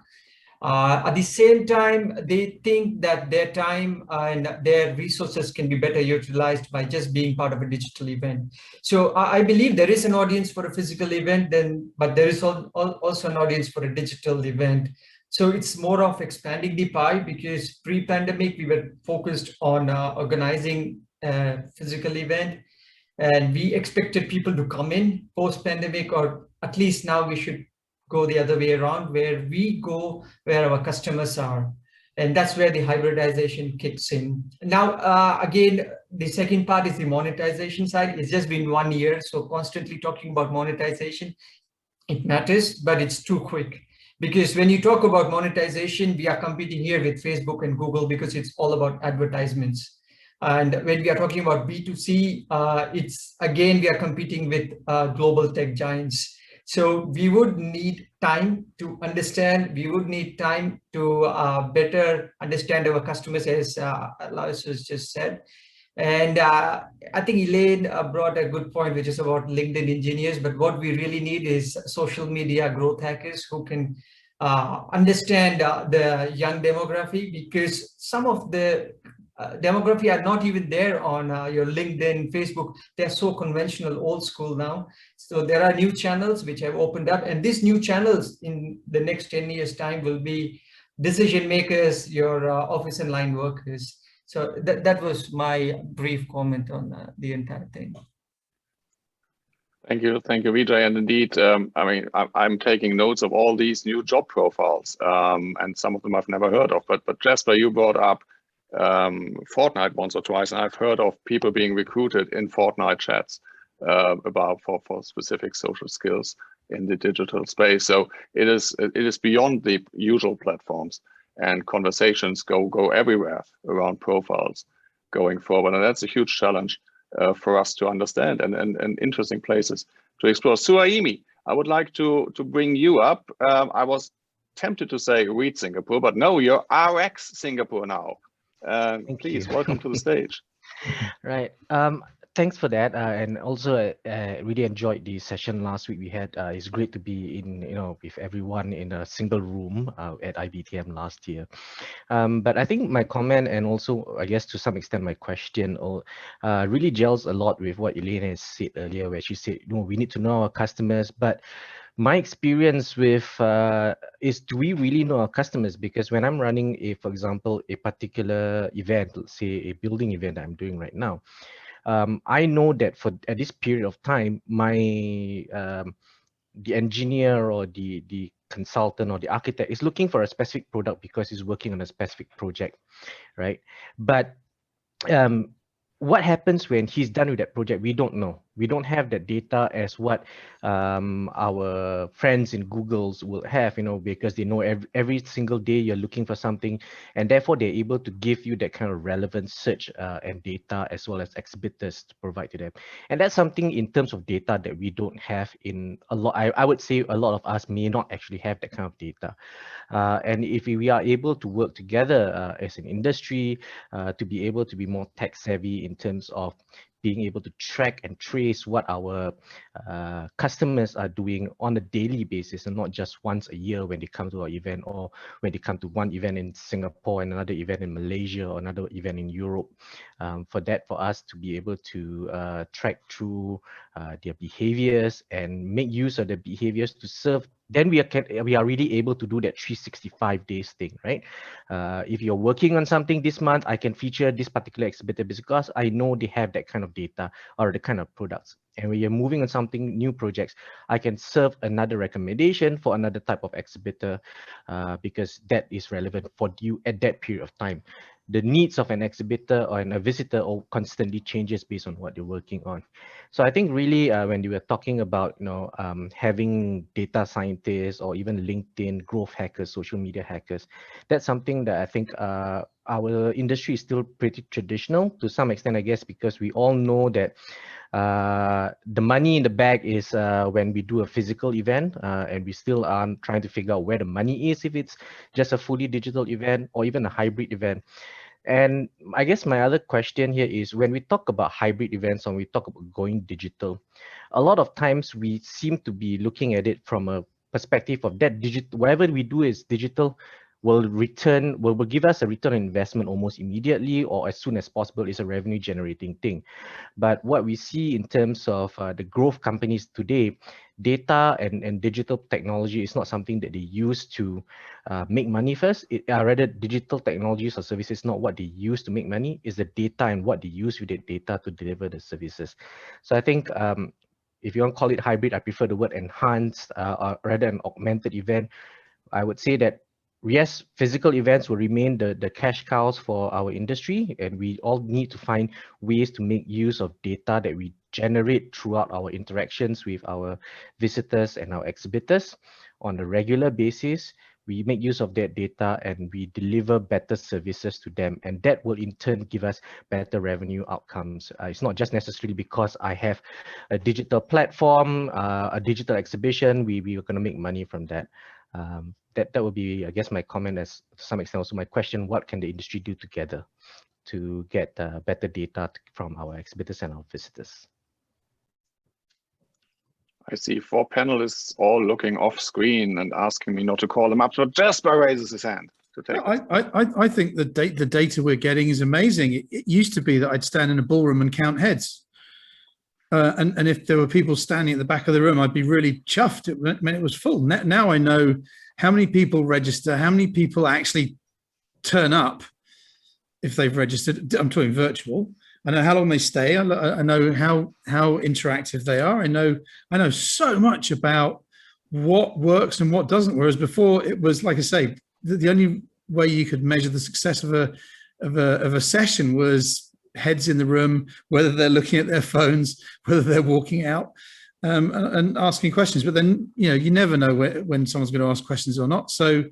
At the same time, they think that their time and their resources can be better utilized by just being part of a digital event. So I believe there is an audience for a physical event, but there is also an audience for a digital event. So it's more of expanding the pie, because pre-pandemic, we were focused on organizing a physical event, and we expected people to come in. Post-pandemic, or at least now, we should go the other way around, where we go where our customers are. And that's where the hybridization kicks in. Now, again, the second part is the monetization side. It's just been 1 year, so constantly talking about monetization, it matters, but it's too quick. Because when you talk about monetization, we are competing here with Facebook and Google, because it's all about advertisements. And when we are talking about B2C, it's again, we are competing with global tech giants. So we would need time to understand, we would need time to better understand our customers, as Lois has just said. And I think Elaine brought a good point, which is about LinkedIn engineers. But what we really need is social media growth hackers who can understand the young demography, because some of the demography are not even there on your LinkedIn, Facebook. They're so conventional, old school now. So there are new channels which have opened up, and these new channels in the next 10 years time will be decision makers, your office and line workers. So that was my brief comment on the entire thing. Thank you, Vijay. And indeed, I mean, I'm taking notes of all these new job profiles, and some of them I've never heard of. But Jasper, you brought up Fortnite once or twice, and I've heard of people being recruited in Fortnite chats about for specific social skills in the digital space. So it is beyond the usual platforms, and conversations go everywhere around profiles going forward, and that's a huge challenge for us to understand, and interesting places to explore. Suhaimi, I would like to bring you up. I was tempted to say read Singapore, but no, you're RX Singapore now. Please, welcome to the stage. Right. Thanks for that, and also really enjoyed the session last week we had. It's great to be in, with everyone in a single room at IBTM last year. But I think my comment, and also I guess to some extent my question, really gels a lot with what Elaine has said earlier, where she said, we need to know our customers. But my experience with is, do we really know our customers? Because when I'm running for example, a particular event, let's say a building event I'm doing right now, I know that at this period of time, the engineer or the consultant or the architect is looking for a specific product because he's working on a specific project, right? But what happens when he's done with that project? We don't know. We don't have that data as what our friends in Google's will have, because they know every single day you're looking for something, and therefore they're able to give you that kind of relevant search and data, as well as exhibitors to provide to them. And that's something in terms of data that we don't have in a lot. I would say a lot of us may not actually have that kind of data. And if we are able to work together as an industry to be able to be more tech savvy in terms of being able to track and trace what our customers are doing on a daily basis, and not just once a year when they come to our event, or when they come to one event in Singapore and another event in Malaysia or another event in Europe. For us to be able to track through their behaviors and make use of their behaviors to serve, then we are really able to do that 365 days thing, right? If you're working on something this month, I can feature this particular exhibitor because I know they have that kind of data or the kind of products. And when you're moving on something, new projects, I can serve another recommendation for another type of exhibitor because that is relevant for you at that period of time. the needs of an exhibitor or a visitor all constantly changes based on what they're working on. So I think really when you were talking about having data scientists or even LinkedIn growth hackers, social media hackers, that's something that I think our industry is still pretty traditional to some extent, I guess, because we all know that the money in the bag is when we do a physical event, and we still are trying to figure out where the money is, if it's just a fully digital event or even a hybrid event. And I guess my other question here is, when we talk about hybrid events or we talk about going digital, a lot of times we seem to be looking at it from a perspective of that digital, whatever we do is digital, will give us a return on investment almost immediately or as soon as possible. Is a revenue generating thing. But what we see in terms of the growth companies today, data and digital technology is not something that they use to make money first. Rather, digital technologies or services, not what they use to make money, is the data and what they use with the data to deliver the services. So I think if you want to call it hybrid, I prefer the word enhanced, or rather an augmented event. I would say that yes, physical events will remain the cash cows for our industry, and we all need to find ways to make use of data that we generate throughout our interactions with our visitors and our exhibitors on a regular basis. We make use of that data and we deliver better services to them, and that will in turn give us better revenue outcomes. It's not just necessarily because I have a digital platform, a digital exhibition, we are going to make money from that. That would be, I guess, my comment, as to some extent also my question: what can the industry do together to get better data from our exhibitors and our visitors? I see 4 panelists all looking off screen and asking me not to call them up, but Jasper raises his hand to take I think the data we're getting is amazing. It used to be that I'd stand in a ballroom and count heads. And if there were people standing at the back of the room, I'd be really chuffed. It meant it was full. Now I know how many people register, how many people actually turn up if they've registered. I'm talking virtual. I know how long they stay. I know how interactive they are. I know so much about what works and what doesn't. Whereas before, it was, like I say, the only way you could measure the success of a session was heads in the room, whether they're looking at their phones, whether they're walking out, and asking questions. But then, you never know when someone's going to ask questions or not. So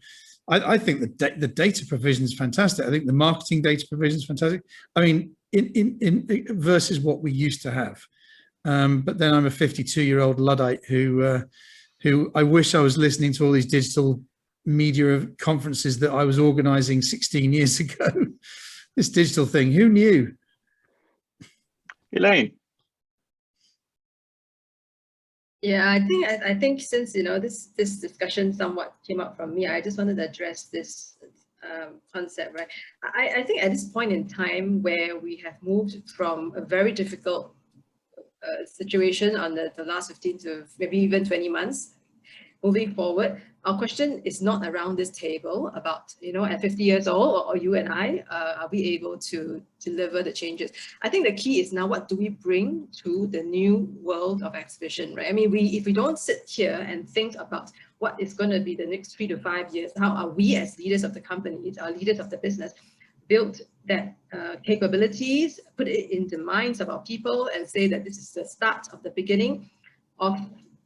I think the data provision is fantastic. I think the marketing data provision is fantastic. I mean, in versus what we used to have. But then I'm a 52-year-old Luddite who I wish I was listening to all these digital media conferences that I was organizing 16 years ago. This digital thing, who knew? Elaine. Yeah, I think since this discussion somewhat came up from me, I just wanted to address this concept, right? I think at this point in time where we have moved from a very difficult situation on the last 15 to maybe even 20 months, moving forward, our question is not around this table about, at 50 years old, or you and I, are we able to deliver the changes? I think the key is now, what do we bring to the new world of exhibition, right? I mean, if we don't sit here and think about what is going to be the next 3 to 5 years, how are we as leaders of the companies, our leaders of the business, build that capabilities, put it in the minds of our people, and say that this is the start of the beginning of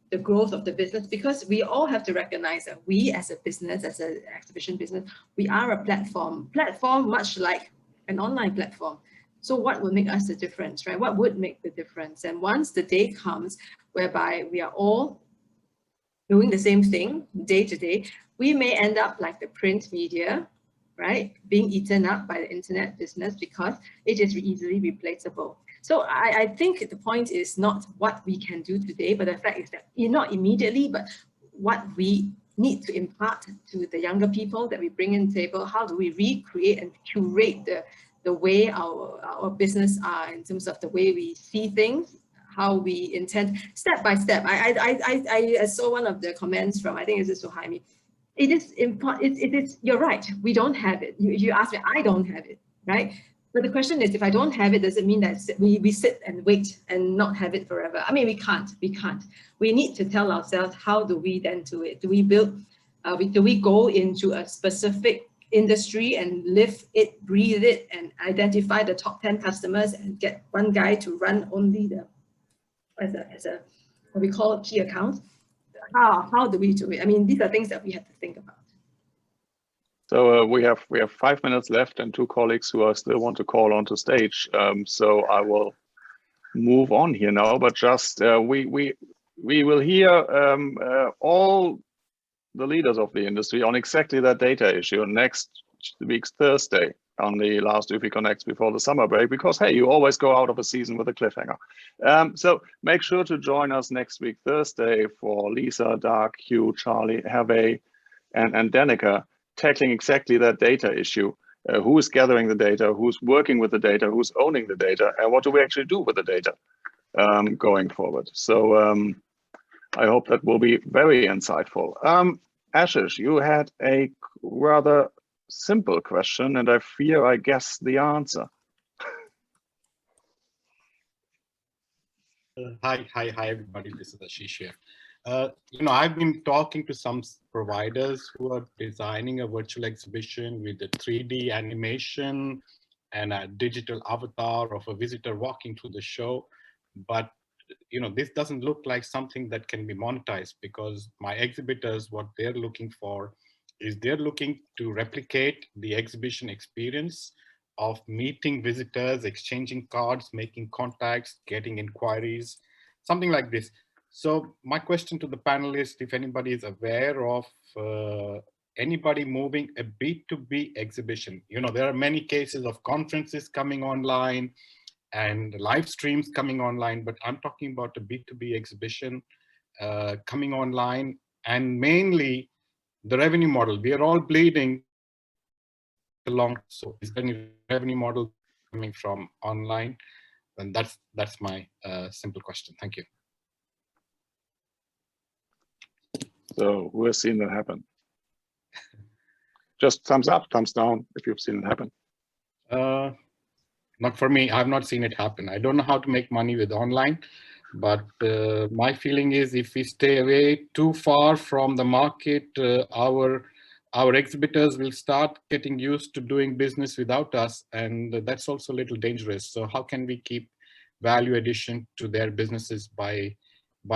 the growth of the business, because we all have to recognize that we as a business, as an exhibition business, we are a platform much like an online platform. So what will make us the difference, right? What would make the difference? And once the day comes whereby we are all doing the same thing day to day, we may end up like the print media, right? Being eaten up by the internet business because it is easily replaceable. So I think the point is not what we can do today, but the fact is that not immediately, but what we need to impart to the younger people that we bring in the table. How do we recreate and curate the way our business are in terms of the way we see things, how we intend, step by step. I saw one of the comments from, I think it's Suhaimi. It is important. It is. You're right. We don't have it. You asked me. I don't have it. Right. But the question is, if I don't have it, does it mean that we sit and wait and not have it forever? I mean, we can't. We need to tell ourselves, how do we then do it? Do we build? Do we go into a specific industry and live it, breathe it, and identify the top 10 customers and get one guy to run only the, as a what we call key accounts. How do we do it? I mean, these are things that we have to think about. So we have 5 minutes left and 2 colleagues who are still want to call onto stage. So I will move on here now, but just we will hear all the leaders of the industry on exactly that data issue next week's Thursday on the last UFI Connects before the summer break, because hey, you always go out of a season with a cliffhanger. So make sure to join us next week Thursday for Lisa, Doug, Hugh, Charlie, Hervé, and Danica tackling exactly that data issue. Who is gathering the data, who's working with the data, who's owning the data, and what do we actually do with the data going forward. So I hope that will be very insightful. Ashish, you had a rather simple question, and I fear I guessed the answer. Hi everybody, this is Ashish here. I've been talking to some providers who are designing a virtual exhibition with a 3D animation and a digital avatar of a visitor walking through the show. But, this doesn't look like something that can be monetized, because my exhibitors, what they're looking for is they're looking to replicate the exhibition experience of meeting visitors, exchanging cards, making contacts, getting inquiries, something like this. So my question to the panelists, if anybody is aware of anybody moving a B2B exhibition, there are many cases of conferences coming online and live streams coming online, but I'm talking about a B2B exhibition coming online, and mainly the revenue model. We are all bleeding along. So is there any revenue model coming from online? And that's my simple question. Thank you. So who has seen that happen? Just thumbs up, thumbs down if you've seen it happen. Not for me. I've not seen it happen. I don't know how to make money with online, but my feeling is if we stay away too far from the market, our exhibitors will start getting used to doing business without us, and that's also a little dangerous. So how can we keep value addition to their businesses by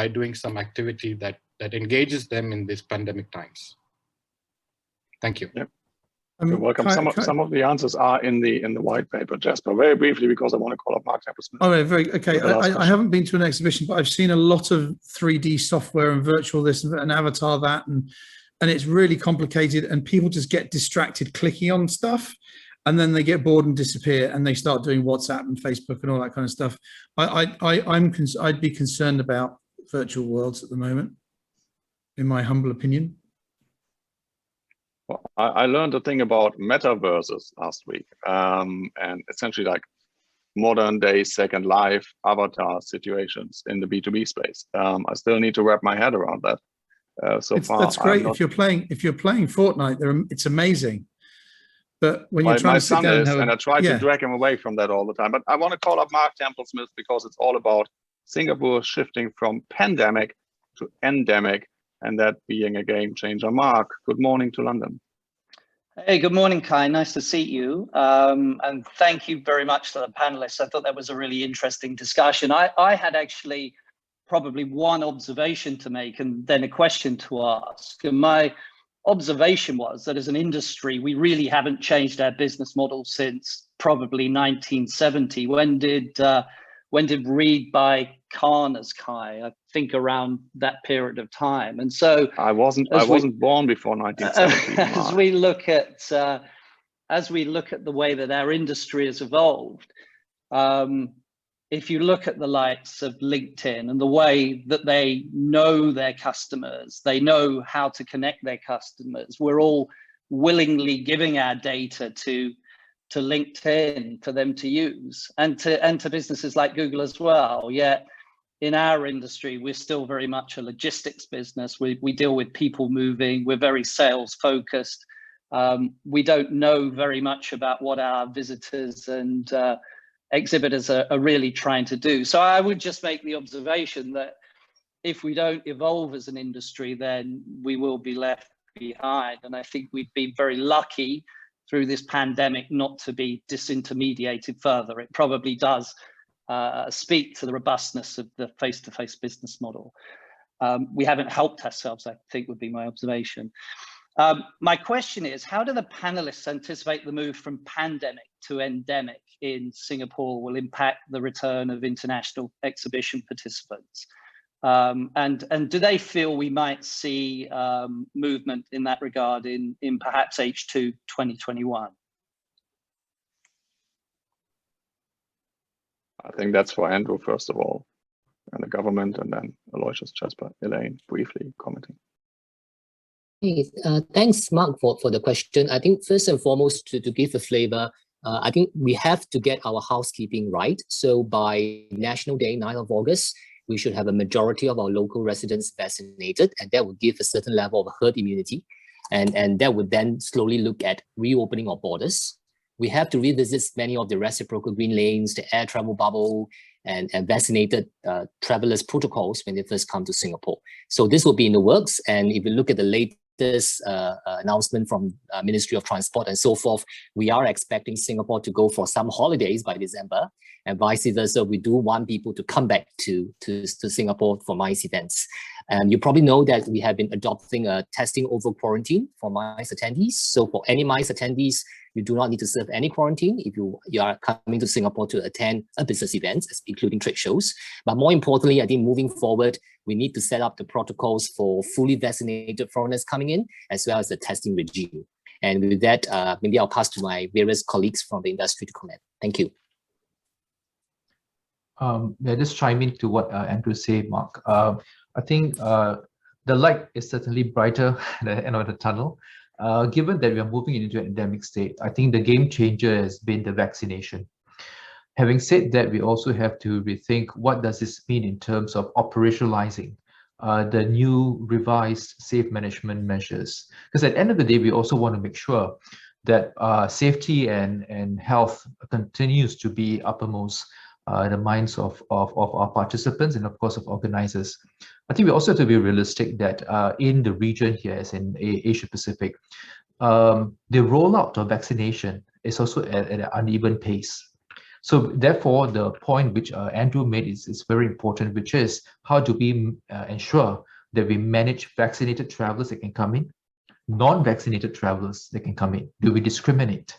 doing some activity that engages them in these pandemic times? Thank you. Yep. You're welcome. Some of the answers are in the white paper, Jasper. Very briefly, because I want to call up Mark Temple-Smith. Oh, okay. I haven't been to an exhibition, but I've seen a lot of 3D software and virtual this and avatar that, and it's really complicated, and people just get distracted clicking on stuff, and then they get bored and disappear, and they start doing WhatsApp and Facebook and all that kind of stuff. I'd be concerned about virtual worlds at the moment, in my humble opinion. Well, I learned a thing about metaverses last week, and essentially like modern day Second Life avatar situations in the B2B space. I still need to wrap my head around that. That's great. If you're playing Fortnite, it's amazing. But when you're trying to sit down and I try to drag him away from that all the time. But I want to call up Mark Temple-Smith because it's all about Singapore shifting from pandemic to endemic, and that being a game changer. Mark, good morning to London. Hey, good morning, Kai. Nice to see you. And thank you very much to the panelists. I thought that was a really interesting discussion. I had actually probably one observation to make and then a question to ask. And my observation was that as an industry, we really haven't changed our business model since probably 1970. When did read by Khan's, Kai? I think around that period of time. And so I wasn't born before 1970. As we look at the way that our industry has evolved, if you look at the likes of LinkedIn and the way that they know their customers, they know how to connect their customers. We're all willingly giving our data to LinkedIn for them to use, and to businesses like Google as well. Yet in our industry, we're still very much a logistics business. We deal with people moving. We're very sales focused. We don't know very much about what our visitors and exhibitors are really trying to do. So I would just make the observation that if we don't evolve as an industry, then we will be left behind. And I think we've been very lucky through this pandemic not to be disintermediated further. It probably does speak to the robustness of the face-to-face business model. We haven't helped ourselves, I think would be my observation. My question is, how do the panelists anticipate the move from pandemic to endemic in Singapore will impact the return of international exhibition participants? And do they feel we might see movement in that regard in perhaps H2 2021? I think that's for Andrew, first of all, and the government, and then Aloysius, Jasper, Elaine, briefly commenting. Hey, thanks, Mark, for the question. I think first and foremost, to give a flavor, I think we have to get our housekeeping right. So by National Day, 9th of August, we should have a majority of our local residents vaccinated, and that would give a certain level of herd immunity. And that would then slowly look at reopening our borders. We have to revisit many of the reciprocal green lanes, the air travel bubble, and vaccinated travelers protocols when they first come to Singapore. So this will be in the works. And if you look at the latest announcement from Ministry of Transport and so forth, we are expecting Singapore to go for some holidays by December, and vice versa. We do want people to come back to Singapore for MICE events. And you probably know that we have been adopting a testing over quarantine for MICE attendees. So for any MICE attendees, you do not need to serve any quarantine if you are coming to Singapore to attend a business event, including trade shows. But more importantly, I think moving forward, we need to set up the protocols for fully vaccinated foreigners coming in, as well as the testing regime. And with that, maybe I'll pass to my various colleagues from the industry to comment. Thank you. Yeah, just chime in to what Andrew said, Mark. I think the light is certainly brighter at the end of the tunnel. Given that we are moving into an endemic state, I think the game changer has been the vaccination. Having said that, we also have to rethink what does this mean in terms of operationalizing the new revised safe management measures. Because at the end of the day, we also want to make sure that safety and health continues to be uppermost the minds of our participants and of course of organizers. I think we also have to be realistic that in the region here, as in Asia Pacific, the rollout of vaccination is also at an uneven pace. So therefore, the point which Andrew made is very important, which is how do we ensure that we manage vaccinated travelers that can come in, non-vaccinated travelers that can come in? Do we discriminate?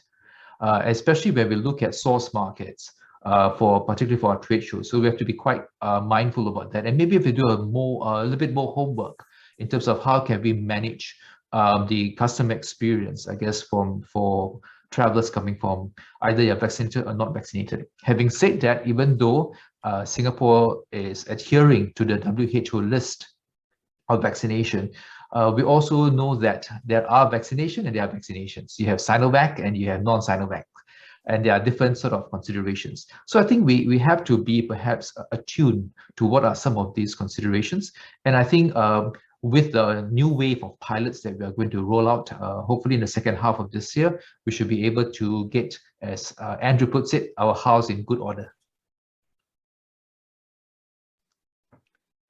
Especially when we look at source markets, particularly for our trade shows. So we have to be quite mindful about that. And maybe if we do a little bit more homework in terms of how can we manage the customer experience, I guess, for travelers coming from either you're vaccinated or not vaccinated. Having said that, even though Singapore is adhering to the WHO list of vaccination, we also know that there are vaccination and there are vaccinations. You have Sinovac and you have non-Sinovac, and there are different sort of considerations. So I think we have to be perhaps attuned to what are some of these considerations. And I think with the new wave of pilots that we are going to roll out, hopefully in the second half of this year, we should be able to get, as Andrew puts it, our house in good order.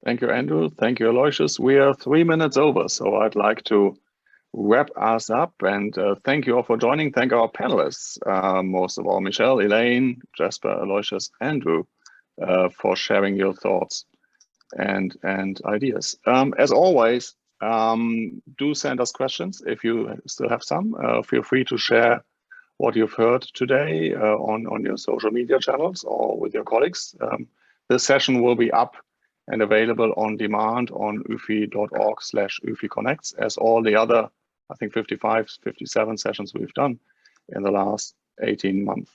Thank you, Andrew. Thank you, Aloysius. We are 3 minutes over, so I'd like to wrap us up, and thank you all for joining. Thank our panelists, most of all, Michelle, Elaine, Jasper, Aloysius, Andrew, for sharing your thoughts and ideas. As always, do send us questions if you still have some. Feel free to share what you've heard today on your social media channels or with your colleagues. This session will be up and available on demand on ufi.org/UFI Connects, as all the other, I think 55, 57 sessions we've done in the last 18 months.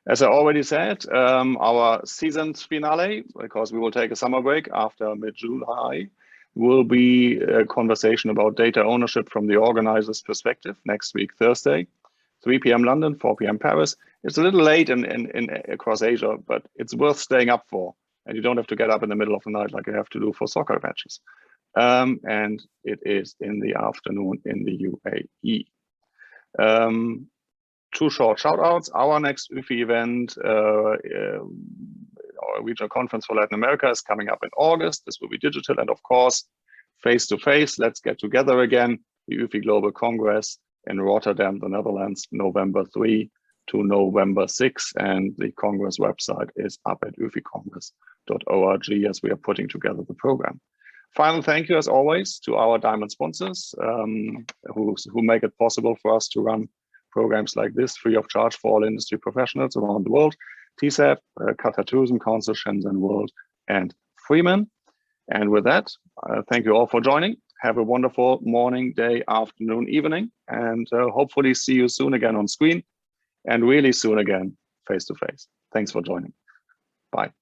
As I already said, our season's finale, because we will take a summer break after mid-July, will be a conversation about data ownership from the organizer's perspective next week, Thursday, 3 p.m. London, 4 p.m. Paris. It's a little late in across Asia, but it's worth staying up for. And you don't have to get up in the middle of the night like you have to do for soccer matches. And it is in the afternoon in the UAE. 2 short shout outs. Our next UFI event, our regional conference for Latin America, is coming up in August. This will be digital and of course, face-to-face. Let's get together again. The UFI Global Congress in Rotterdam, the Netherlands, November 3 to November 6. And the Congress website is up at uficongress.org as we are putting together the program. Final thank you, as always, to our diamond sponsors who make it possible for us to run programs like this free of charge for all industry professionals around the world. TSAP, Qatar Tourism Council, Shenzhen World, and Freeman. And with that, thank you all for joining. Have a wonderful morning, day, afternoon, evening, and hopefully see you soon again on screen and really soon again face to face. Thanks for joining. Bye.